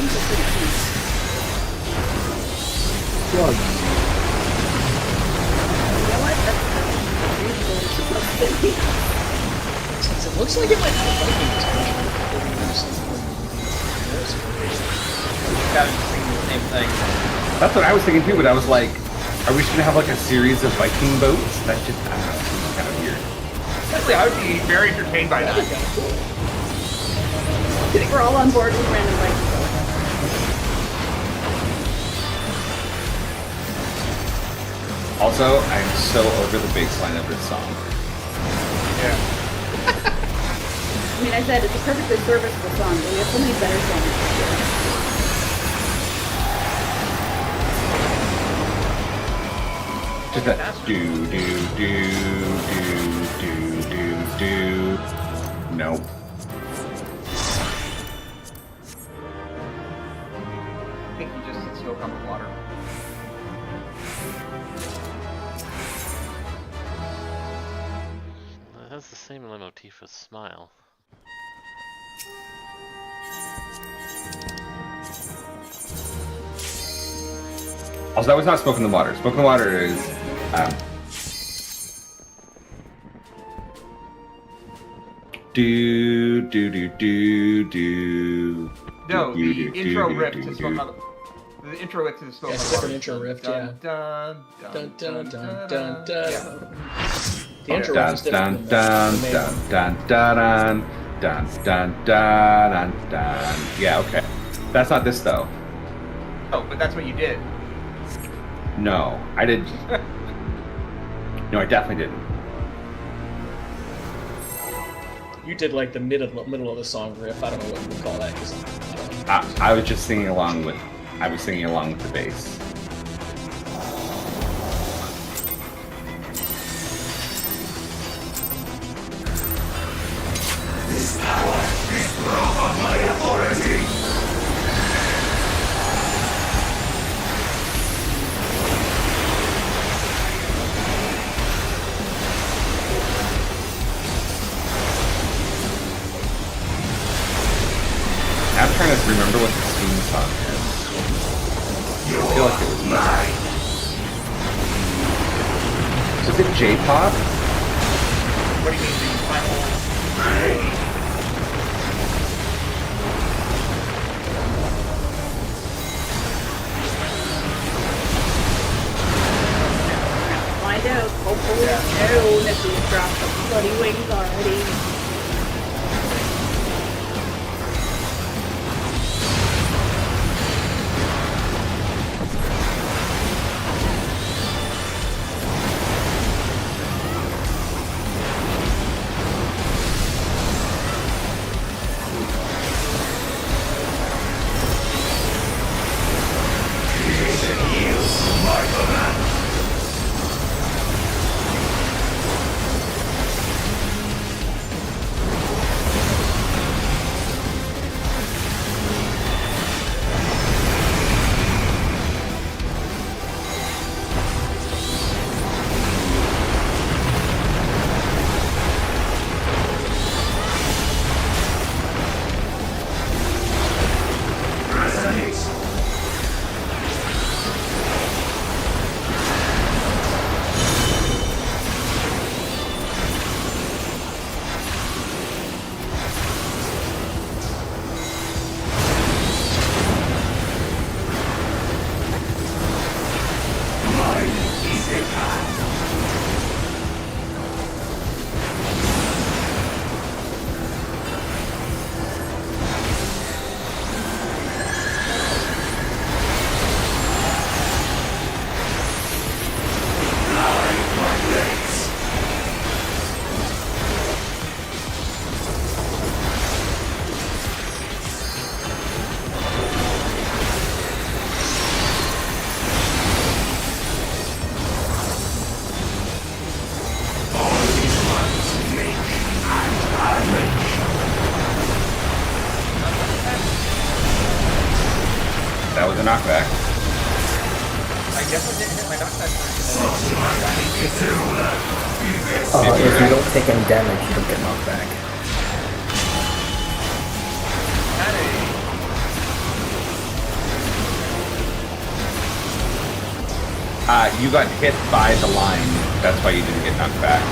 these are pretty cute. Slugs. You know what? That's reasonable. It's supposed to be. Since it looks like it might be a Viking discussion. Got it thinking the same thing. That's what I was thinking too, but I was like, are we just gonna have like a series of Viking boats? That just, I don't know, seems kind of weird. Honestly, I would be very entertained by that. I think we're all on board with random like. Also, I'm so over the bass line of this song. Yeah. I mean, I said it's a perfectly serviceable song, but we have so many better songs this year. Just that do do do do do do do. Nope. I think you just soak on the water. It has the same motif as Smile. Also, that was not Smoke in the Water. Smoke in the Water is, do do do do do. No, do, the do, intro do, riff do, to do. Smoke on the intro to Smoke Yeah, on it's the a different Water. intro riff, Dun, yeah. dun, Dun dun dun dun dun. dun. Yeah. The intro Dun riff is dun different dun than the main dun one. dun dun dun dun dun dun dun. Yeah, okay. That's not this though. Oh, but that's what you did. No, I did. No, I definitely didn't. You did like the middle of the song riff. I don't know what you would call that. 'Cause I don't know. I was just singing along with. I was singing along with the bass. This power is proof of my authority. I'm trying to remember what the theme song is. I feel like it was mine. Was it J-pop? What do you mean, the final? Find out. Hopefully, no, Nikki's dropped the bloody wings already. That was a knockback. I definitely didn't hit my knockback. If you don't take any damage, you don't get knocked back. You got hit by the line. That's why you didn't get knocked back.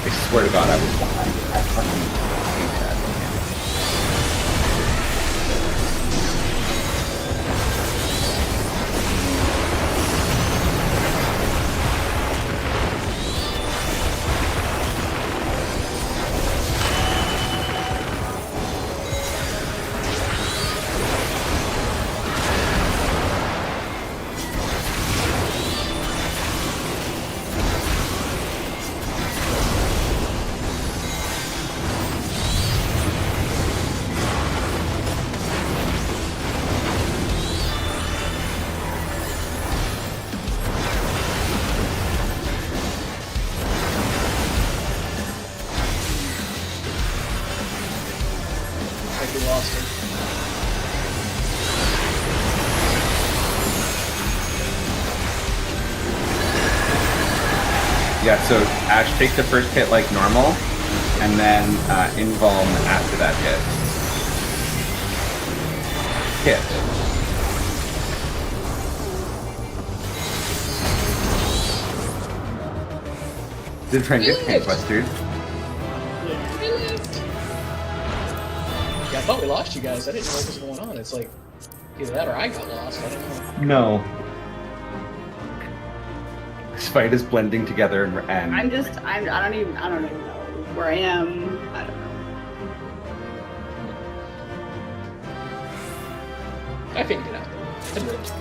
I swear to God, I was behind. I fucking hate that. We lost him. Yeah, so Ash, take the first hit like normal, and then invuln after that hit. Hit. Did try and get gangbusters. Yeah, I thought we lost you guys. I didn't know what was going on. It's like either that or I got lost. I don't know. No. This fight is blending together and I don't even know where I am. I don't know. I figured it out. I did it.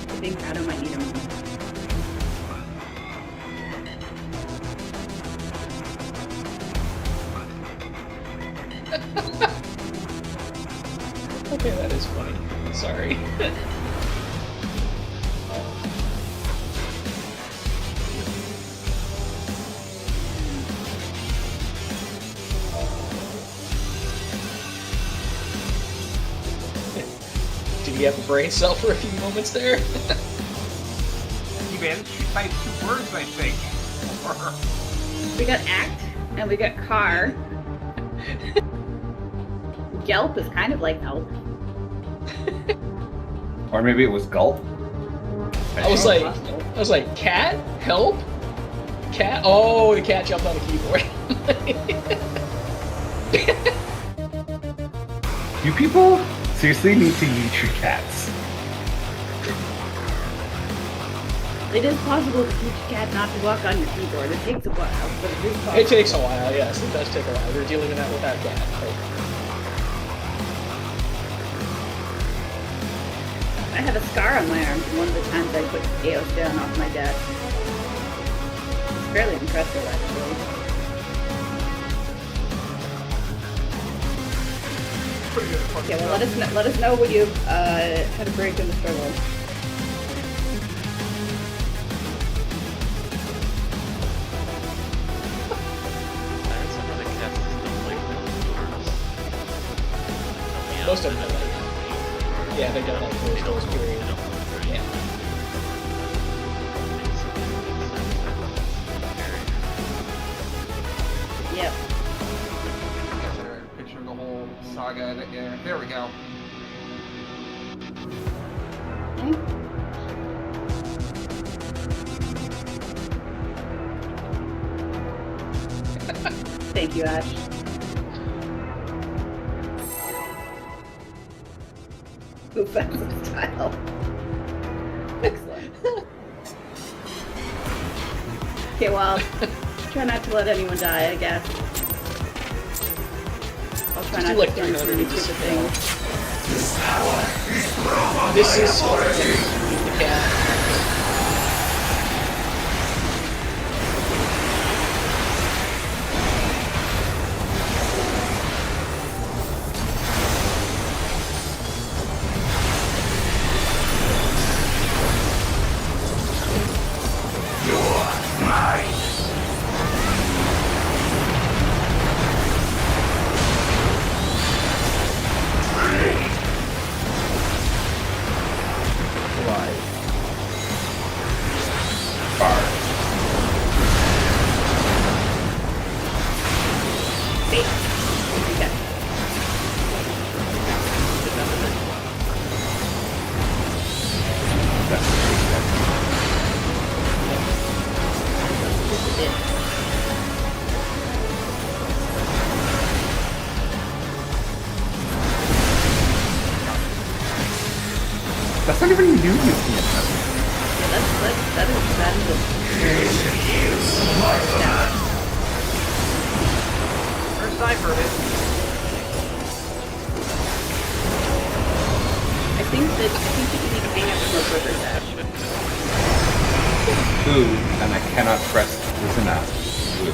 I think Adam might need him. Okay, that is funny. Sorry. Did he have a brain cell for a few moments there? You managed to type 2 words, I think. We got act and we got car. Gelp is kind of like help. Or maybe it was gulp. I was like, cat? Help? Cat? Oh, the cat jumped on the keyboard. You people seriously need to eat your cats. It is possible to teach a cat not to walk on your keyboard. It takes a while, but it is possible. It takes a while, yes. It does take a while. We're dealing with that cat. I have a scar on my arm from one of the times I put Eos down off my desk. It's fairly impressive, actually. Pretty good. Okay, well, let us know when you've had a break in the struggle. Most of them are like, yeah, they don't like closed doors, period. Yeah. Yep. Picture the whole saga in it. Yeah, there we go. Thank you, Ash. offensive style. Excellent. Okay, well, try not to let anyone die, I guess. I'll try not to turn into any stupid thing. This is the cat. That's not even new to me. Yeah, that is First I've heard it. I think you can make hang up smoke river dash. Ooh, and I cannot press this enough. Ooh.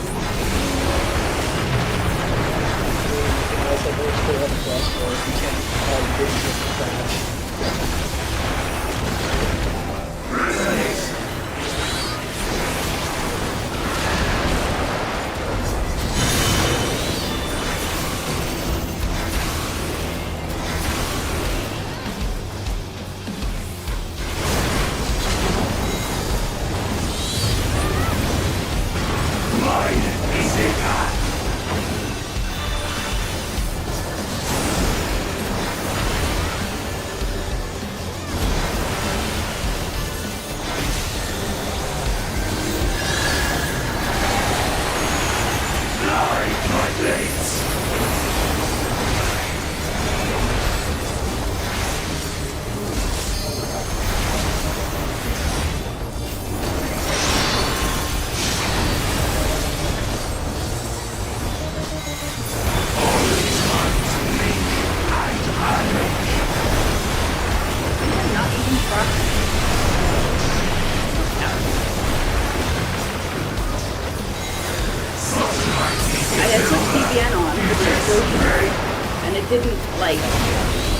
And it didn't, like,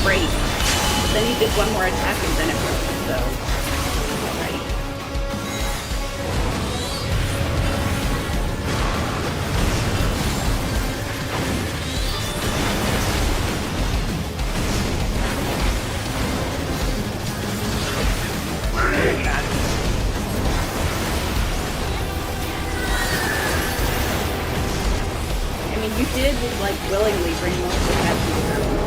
break. But then he did one more attack and then it broke, so... Alright. I mean, you did, like, willingly bring most of that to the room.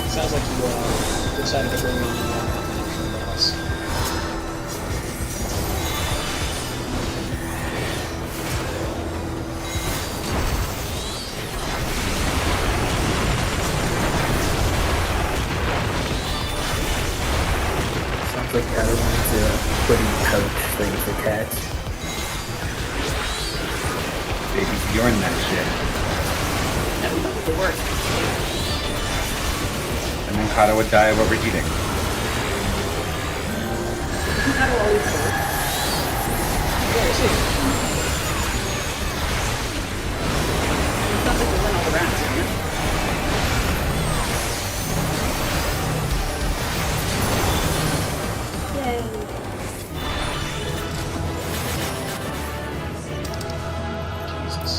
Sounds like you decided to bring me the house. Sounds like everyone's putting pouch thing for cats. Baby, you're in that shit. That was the worst. And then Kato would die of overheating. That'll always work. It's not like we win all the rounds, isn't it? Jesus.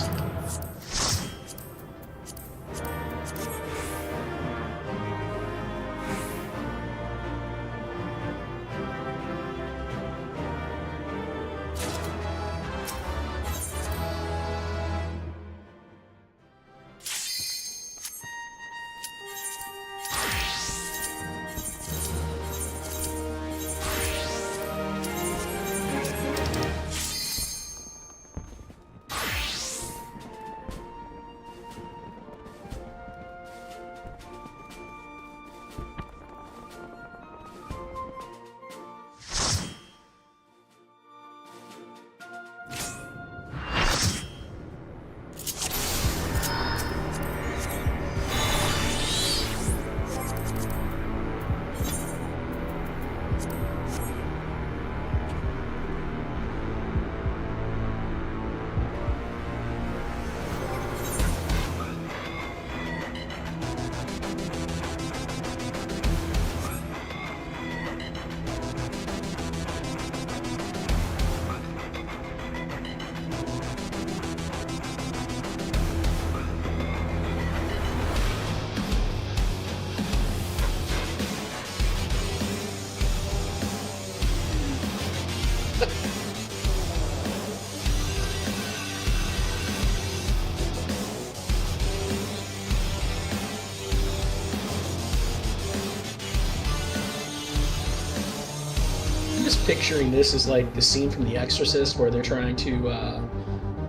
picturing this as like the scene from The Exorcist where they're trying to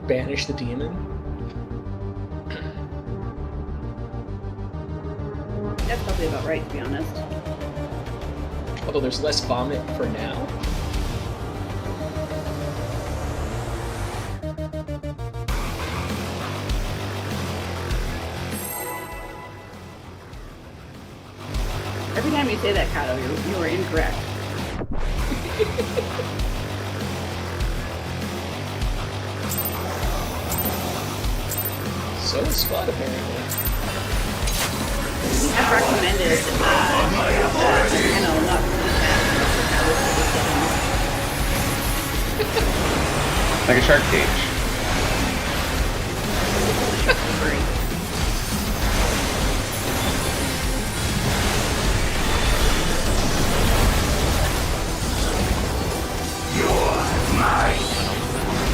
banish the demon. That's probably about right, to be honest. Although there's less vomit for now. Every time you say that, Kato, you are incorrect. So is Spot, apparently. I've recommended, not really fast. Like a shark cage.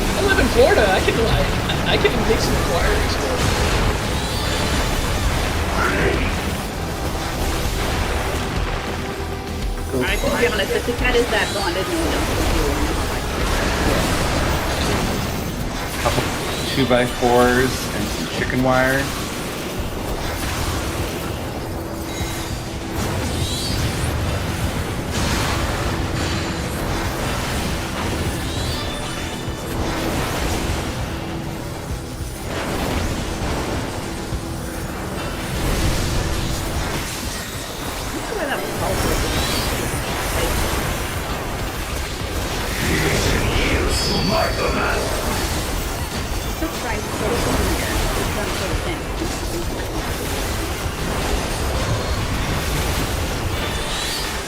I live in Florida. I can make some inquiries for it. Alright, to be honest, if the cat is that bonded, no one else will do it. Couple 2x4s and some chicken wire.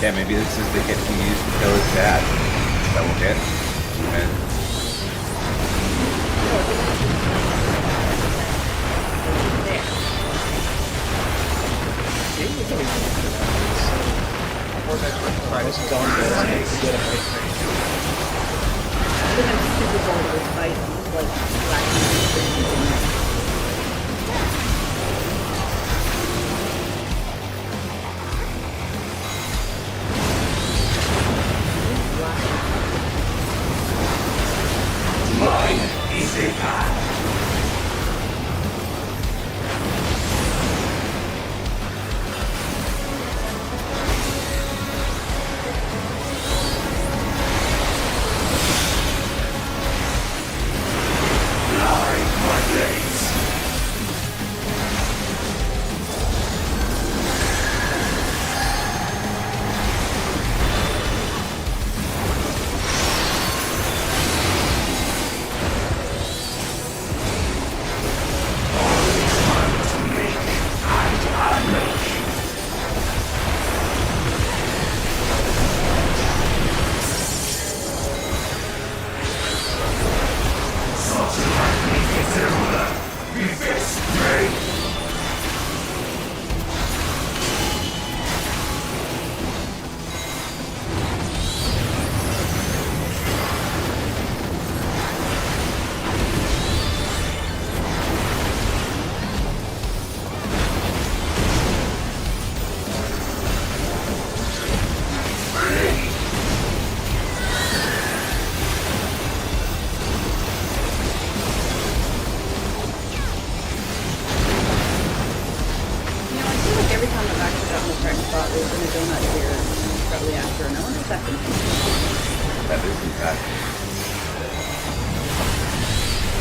Yeah, maybe this is the hit he used to kill his dad. Double hit. And Mine is a path.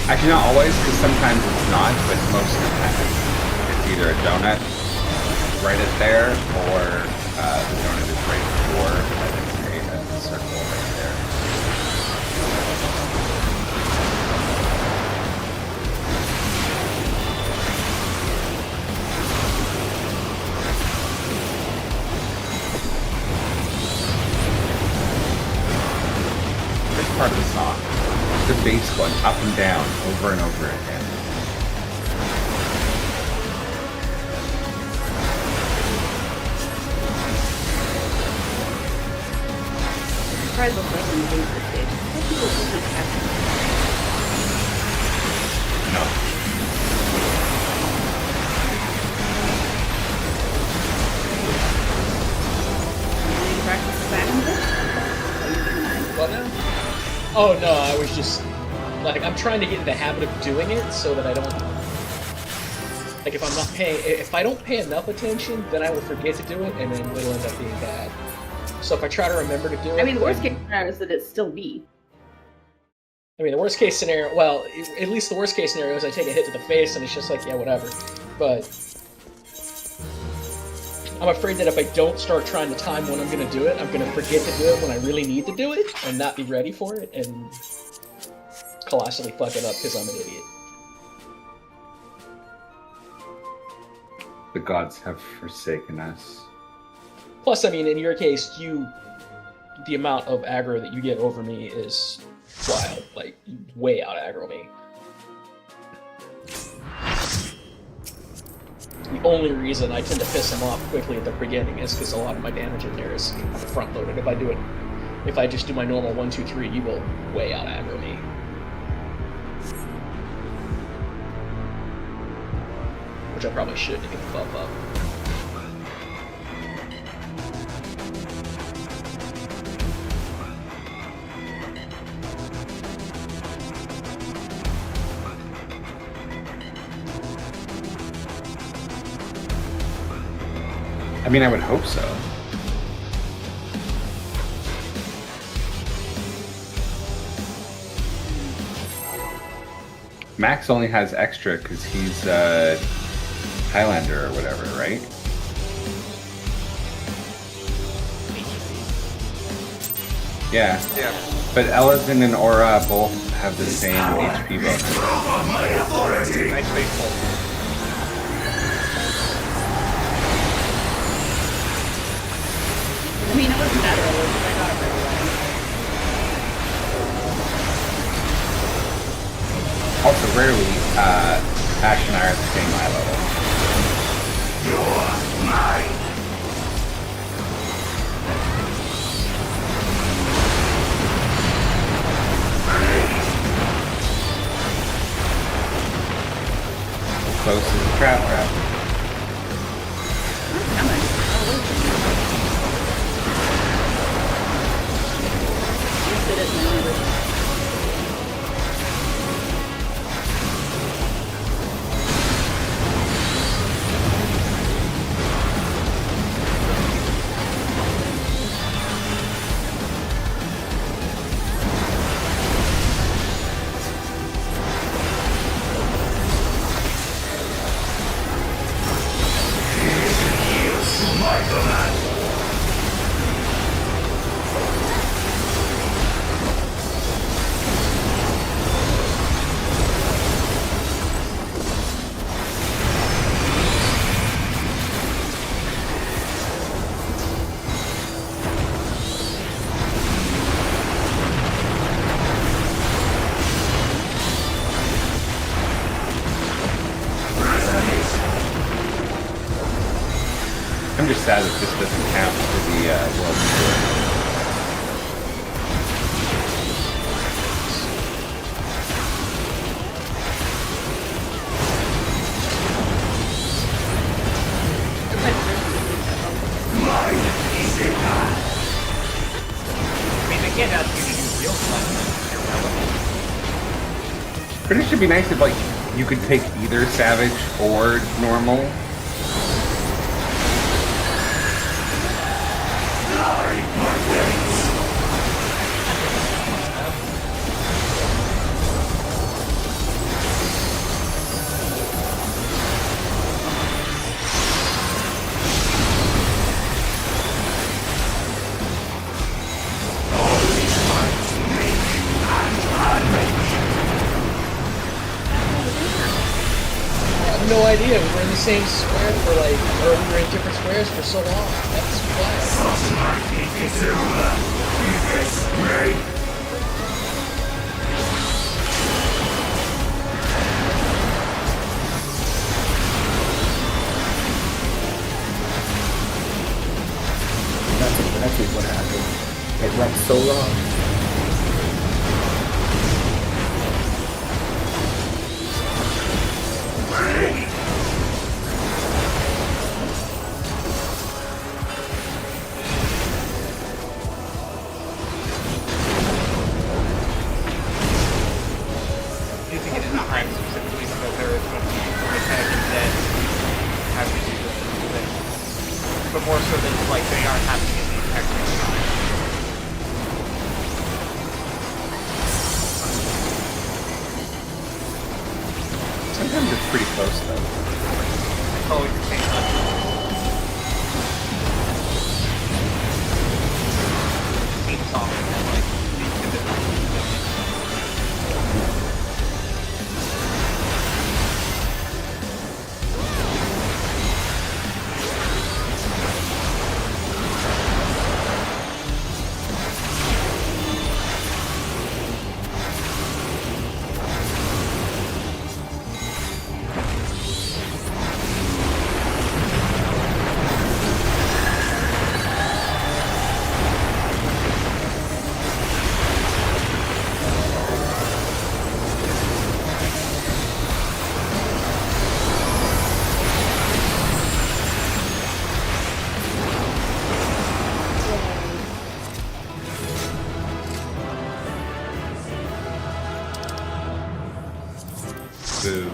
Actually, not always, because sometimes it's not, but most of the time it's either a donut right at there, or the donut is right before, and it's a circle right there. This part of the song. The bass going up and down over and over again. I'm surprised what person is in this stage. No. Are you practice the back of this? Oh no, I was just like I'm trying to get in the habit of doing it so that I don't like if I don't pay enough attention, then I will forget to do it, and then it'll end up being bad. So if I try to remember to do it, I mean, the worst case scenario is that it's still me. I mean, the worst case scenario. Well, at least the worst case scenario is I take a hit to the face, and it's just like, yeah, whatever. But I'm afraid that if I don't start trying to time when I'm going to do it, I'm going to forget to do it when I really need to do it, and not be ready for it, and colossally fuck it up because I'm an idiot. The gods have forsaken us. Plus, I mean, in your case, the amount of aggro that you get over me is wild. Like, you way out aggro me. The only reason I tend to piss him off quickly at the beginning is because a lot of my damage in there is front-loaded. If I just do my normal 1, 2, 3, you will way out aggro me. Which I probably should to get the buff up. I mean, I would hope so. Max only has extra because he's Highlander or whatever, right? Yeah. Yeah. But Ellison and Aura both have the same HP buff. Nice baseball. I mean, it wasn't that early, but I got it right away. Also, rarely, Ash and I are at the same eye level. You're mine. Close as a trap trap. I'm just sad that this doesn't count for the World Tour. I mean, they can't ask you to do real stuff. But it should be nice if, like, you could take either Savage or normal. No idea. We were in the same square for we were in different squares for so long. That's wild. That's exactly what happened. It went so wrong. using it in time specifically because there is going to be a mechanic and then have to do the thing. But more so that like they aren't happening in the technical time. Sometimes it's pretty close though. It's always the same time. Theme song and like Boom.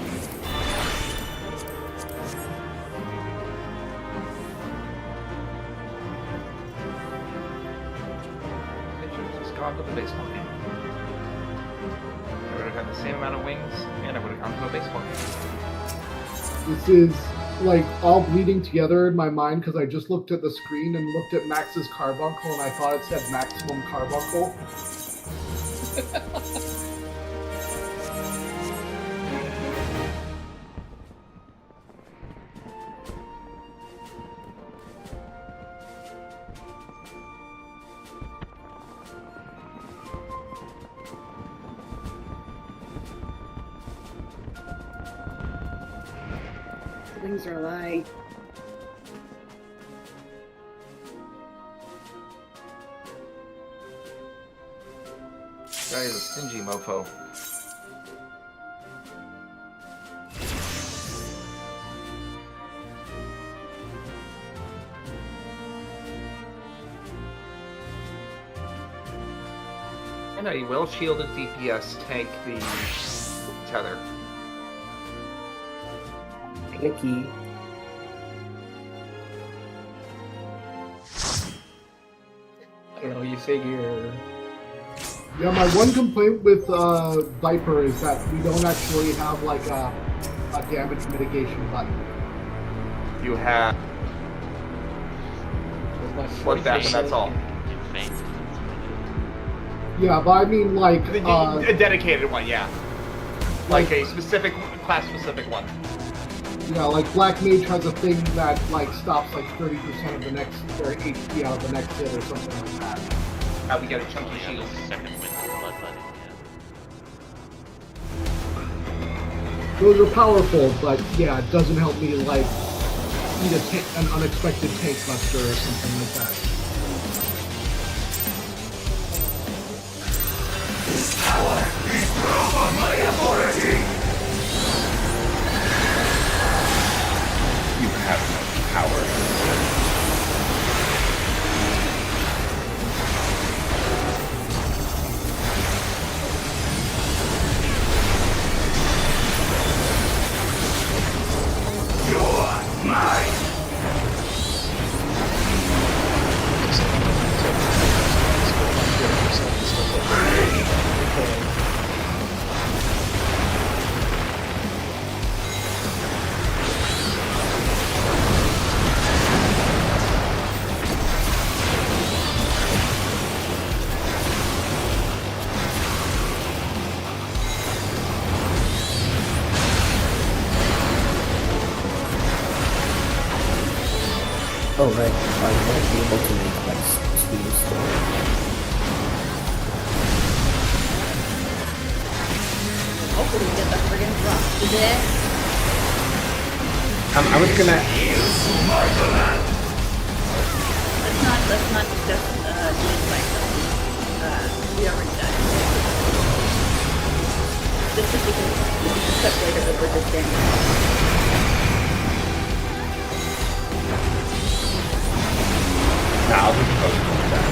They should have just gone to the baseball game. I would have had the same amount of wings, and I would have gone to a baseball game. This is like all bleeding together in my mind because I just looked at the screen and looked at Max's carbuncle and I thought it said maximum carbuncle. Things are a lie. Guy is a stingy mofo. And a well-shielded DPS tank the tether. Clicky. I don't know, you figure... Yeah, my one complaint with Viper is that we don't actually have like a damage mitigation button. You have one death and that's all. Yeah, but I mean like A dedicated one, yeah. Like a specific, class-specific one. yeah, like Black Mage has a thing that like stops like 30% of the next their HP out of the next hit or something like that. How we get a chunky Yeah, shield. there's a second wind of bloodletting, yeah. Those are powerful, but yeah, it doesn't help me like eat an unexpected tank buster or something like that. This power is proof of my authority! You have no power. You're mine! Oh right, I might be able to make like two stories. Hopefully we get the friggin' drop today. I was gonna. Let's not discuss doing fight though. We already died. Just because such later that we're just standing. Nah, I'll just post that.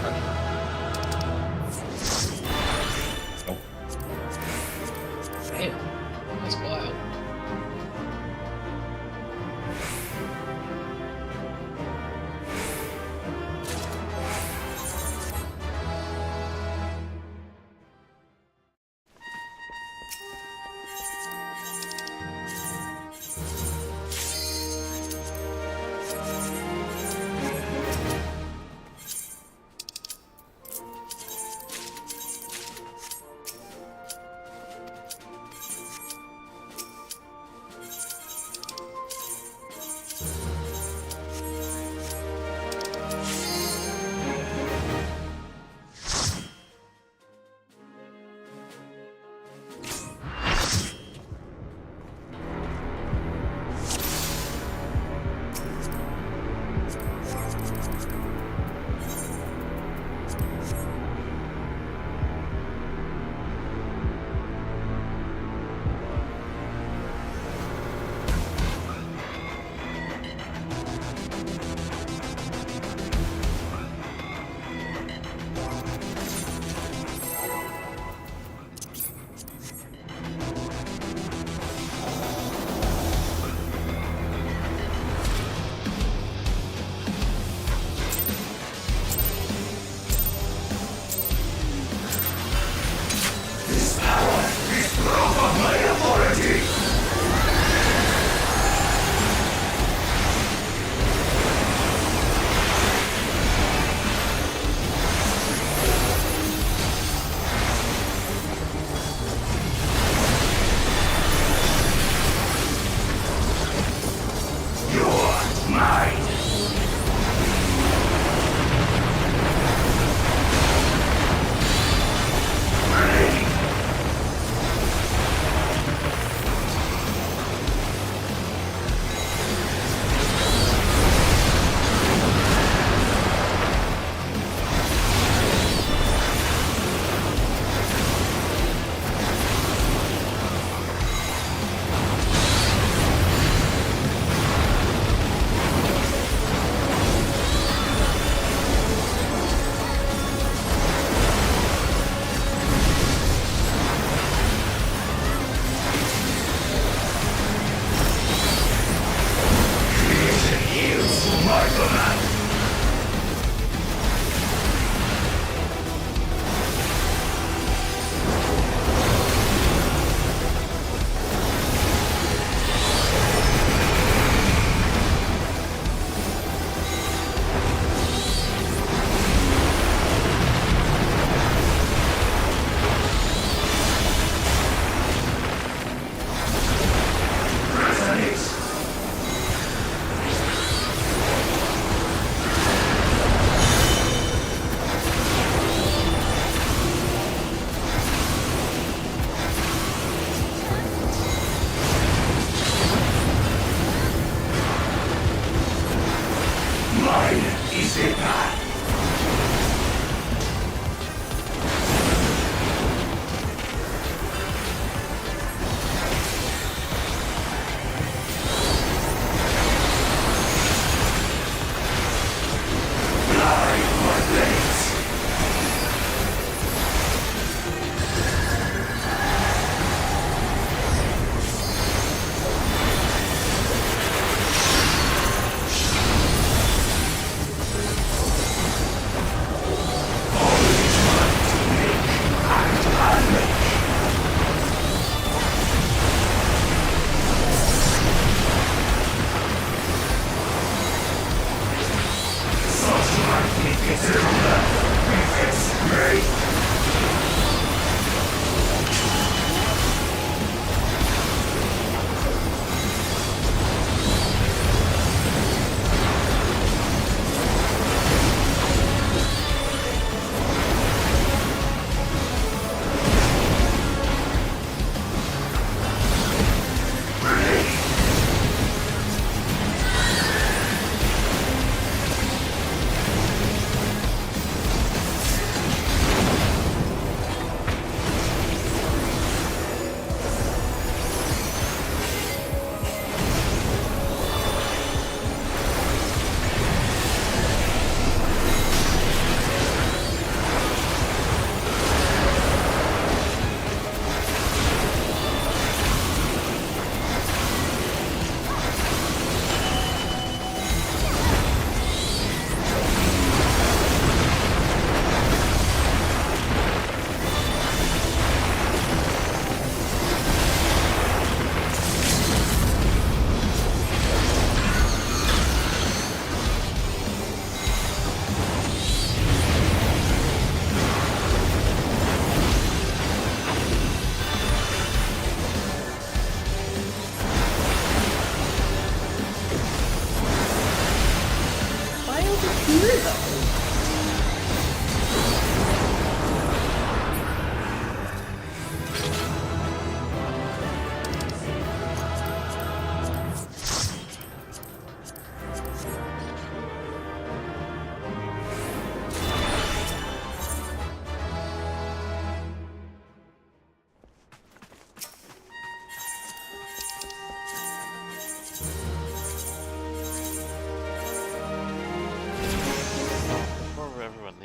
pressure. Nope. Damn, that's wild.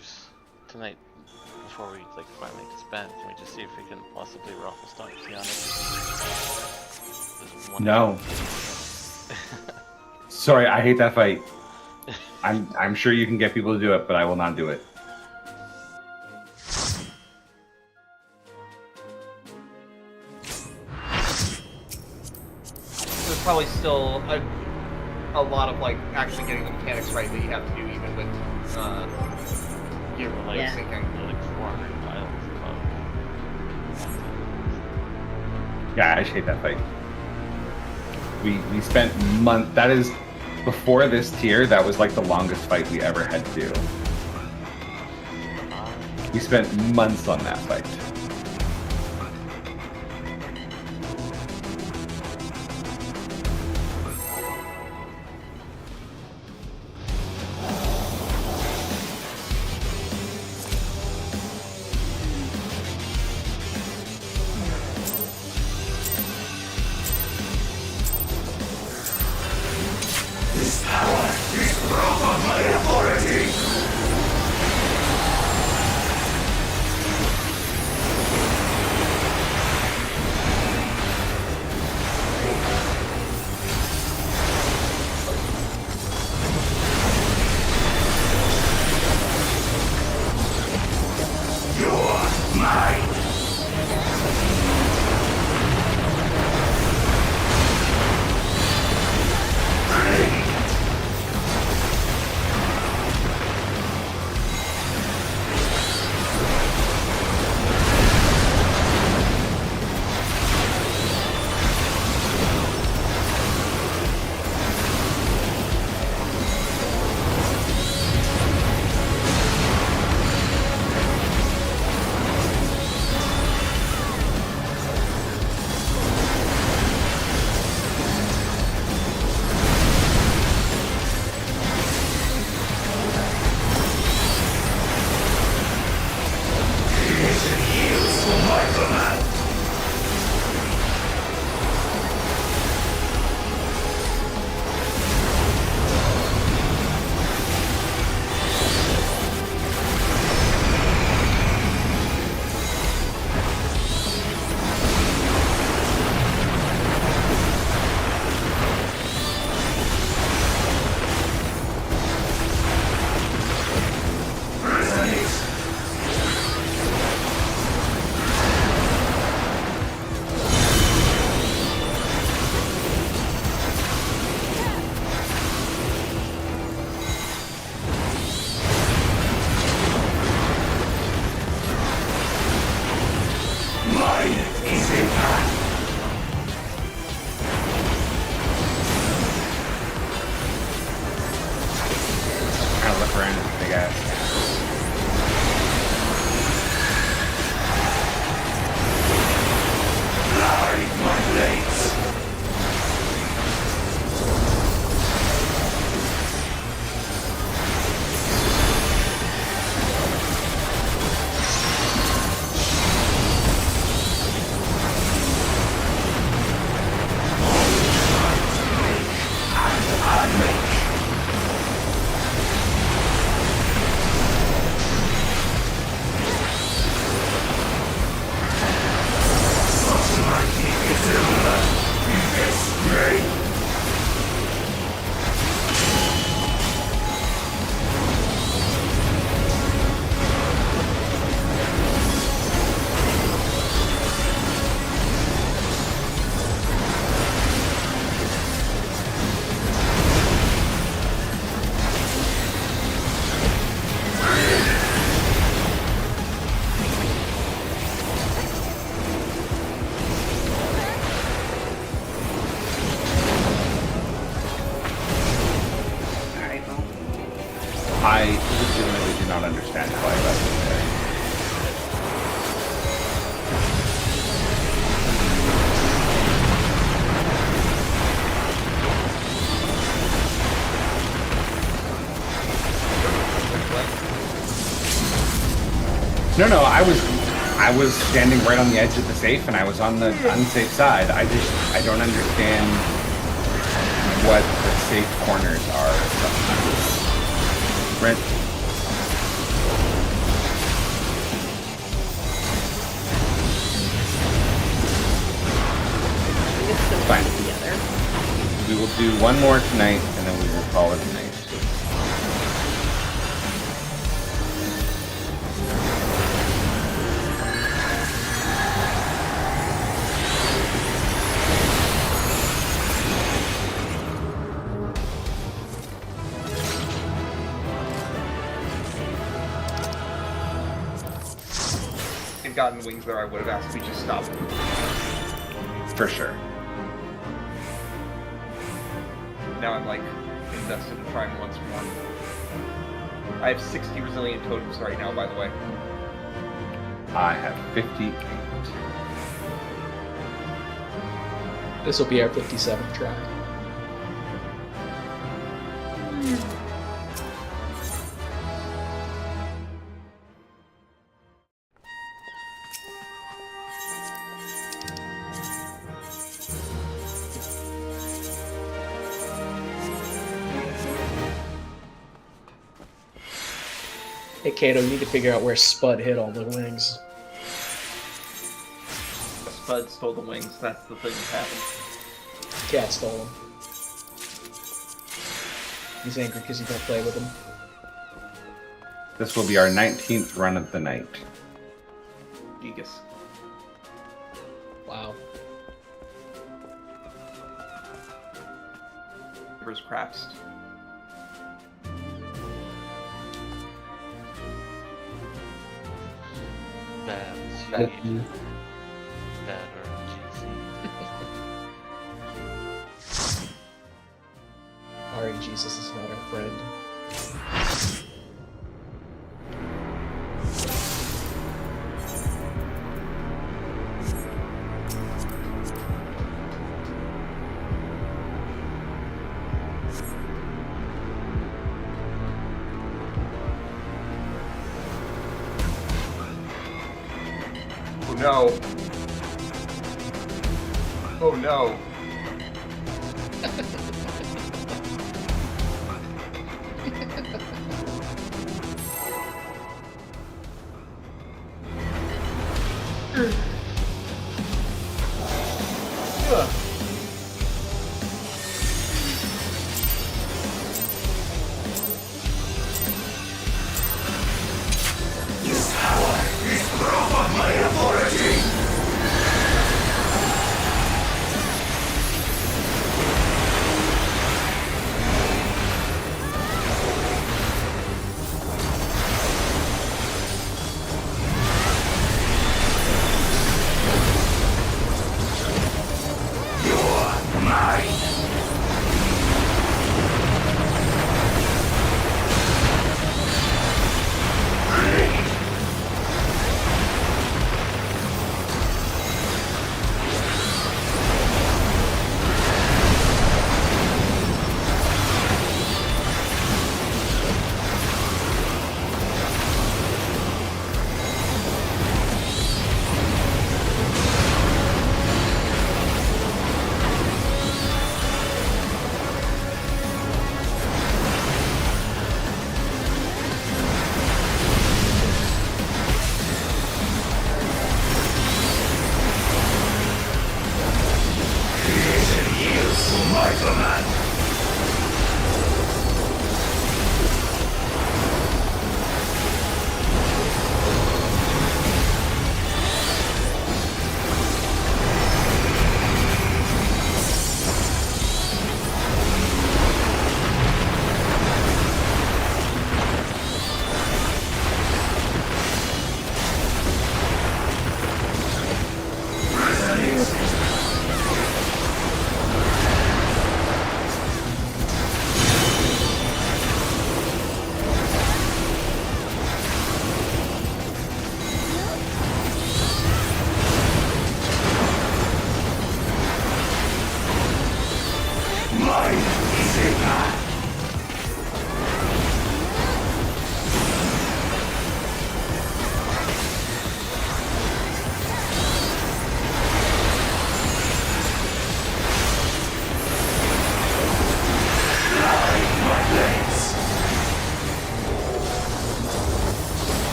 leaves tonight, before we like finally disband, can we just see if we can possibly raffle stock Tiana? No. Sorry, I hate that fight. I'm sure you can get people to do it, but I will not do it. There's probably still a lot of like actually getting the mechanics right that you have to do even with gear like syncing. Like 400 miles Yeah, I just hate that fight. We spent months. That is before this tier. That was like the longest fight we ever had to do. We spent months on that fight. This power is brought on my authority! You're mine! I legitimately do not understand how I left it there. No, I was standing right on the edge of the safe, and I was on the unsafe side. I don't understand what the safe corners are. Rent. do one more tonight, and then we will call it a night. Gotten wings there, I would have asked we just stop. For sure. Now I'm like invested in trying once more. I have 60 resilient totems right now, by the way. I have 58. This will be our 57th try. Hey Kato, you need to figure out where Spud hit all the wings. Spud stole the wings, that's the thing that happened. Cat stole them. He's angry because you don't play with him. This will be our 19th run of the night. Gigas. Wow. Rivers craps. Bad, sweet. Bad or RNG Jesus is not our friend. Oh no. Oh no. This power is proof of my authority! You're mine! Creation yields to my command!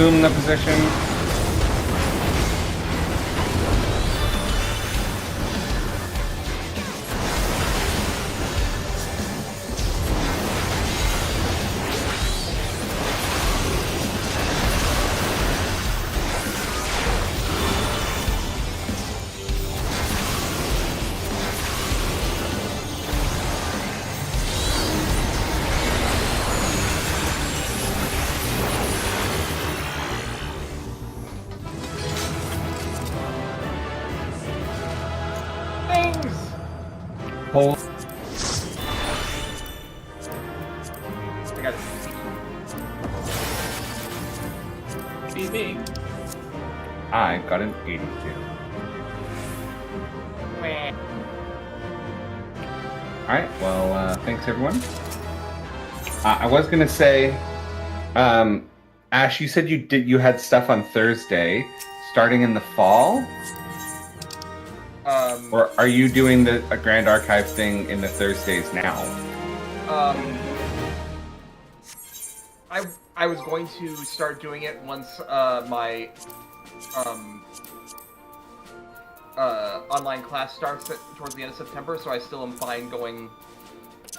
assume the position. Hold. I got BB. I got an 82. Alright, well, thanks everyone. I was gonna say, Ash, you said you had stuff on Thursday, starting in the fall? Or are you doing a Grand Archive thing in the Thursdays now? I was going to start doing it once my online class starts towards the end of September, so I still am fine going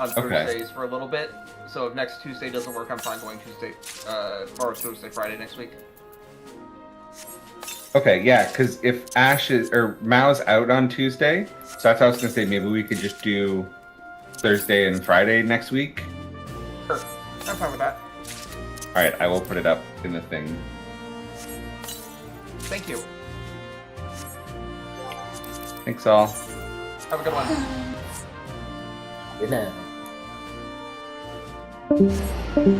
on Thursdays for a little bit. So if next Tuesday doesn't work, I'm fine going Tuesday or Thursday, Friday next week. Okay, yeah, because if Ash or Mao's out on Tuesday, so that's what I was gonna say. Maybe we could just do Thursday and Friday next week. Sure, I'm fine with that. All right, I will put it up in the thing. Thank you. Thanks all. Have a good one. Good night.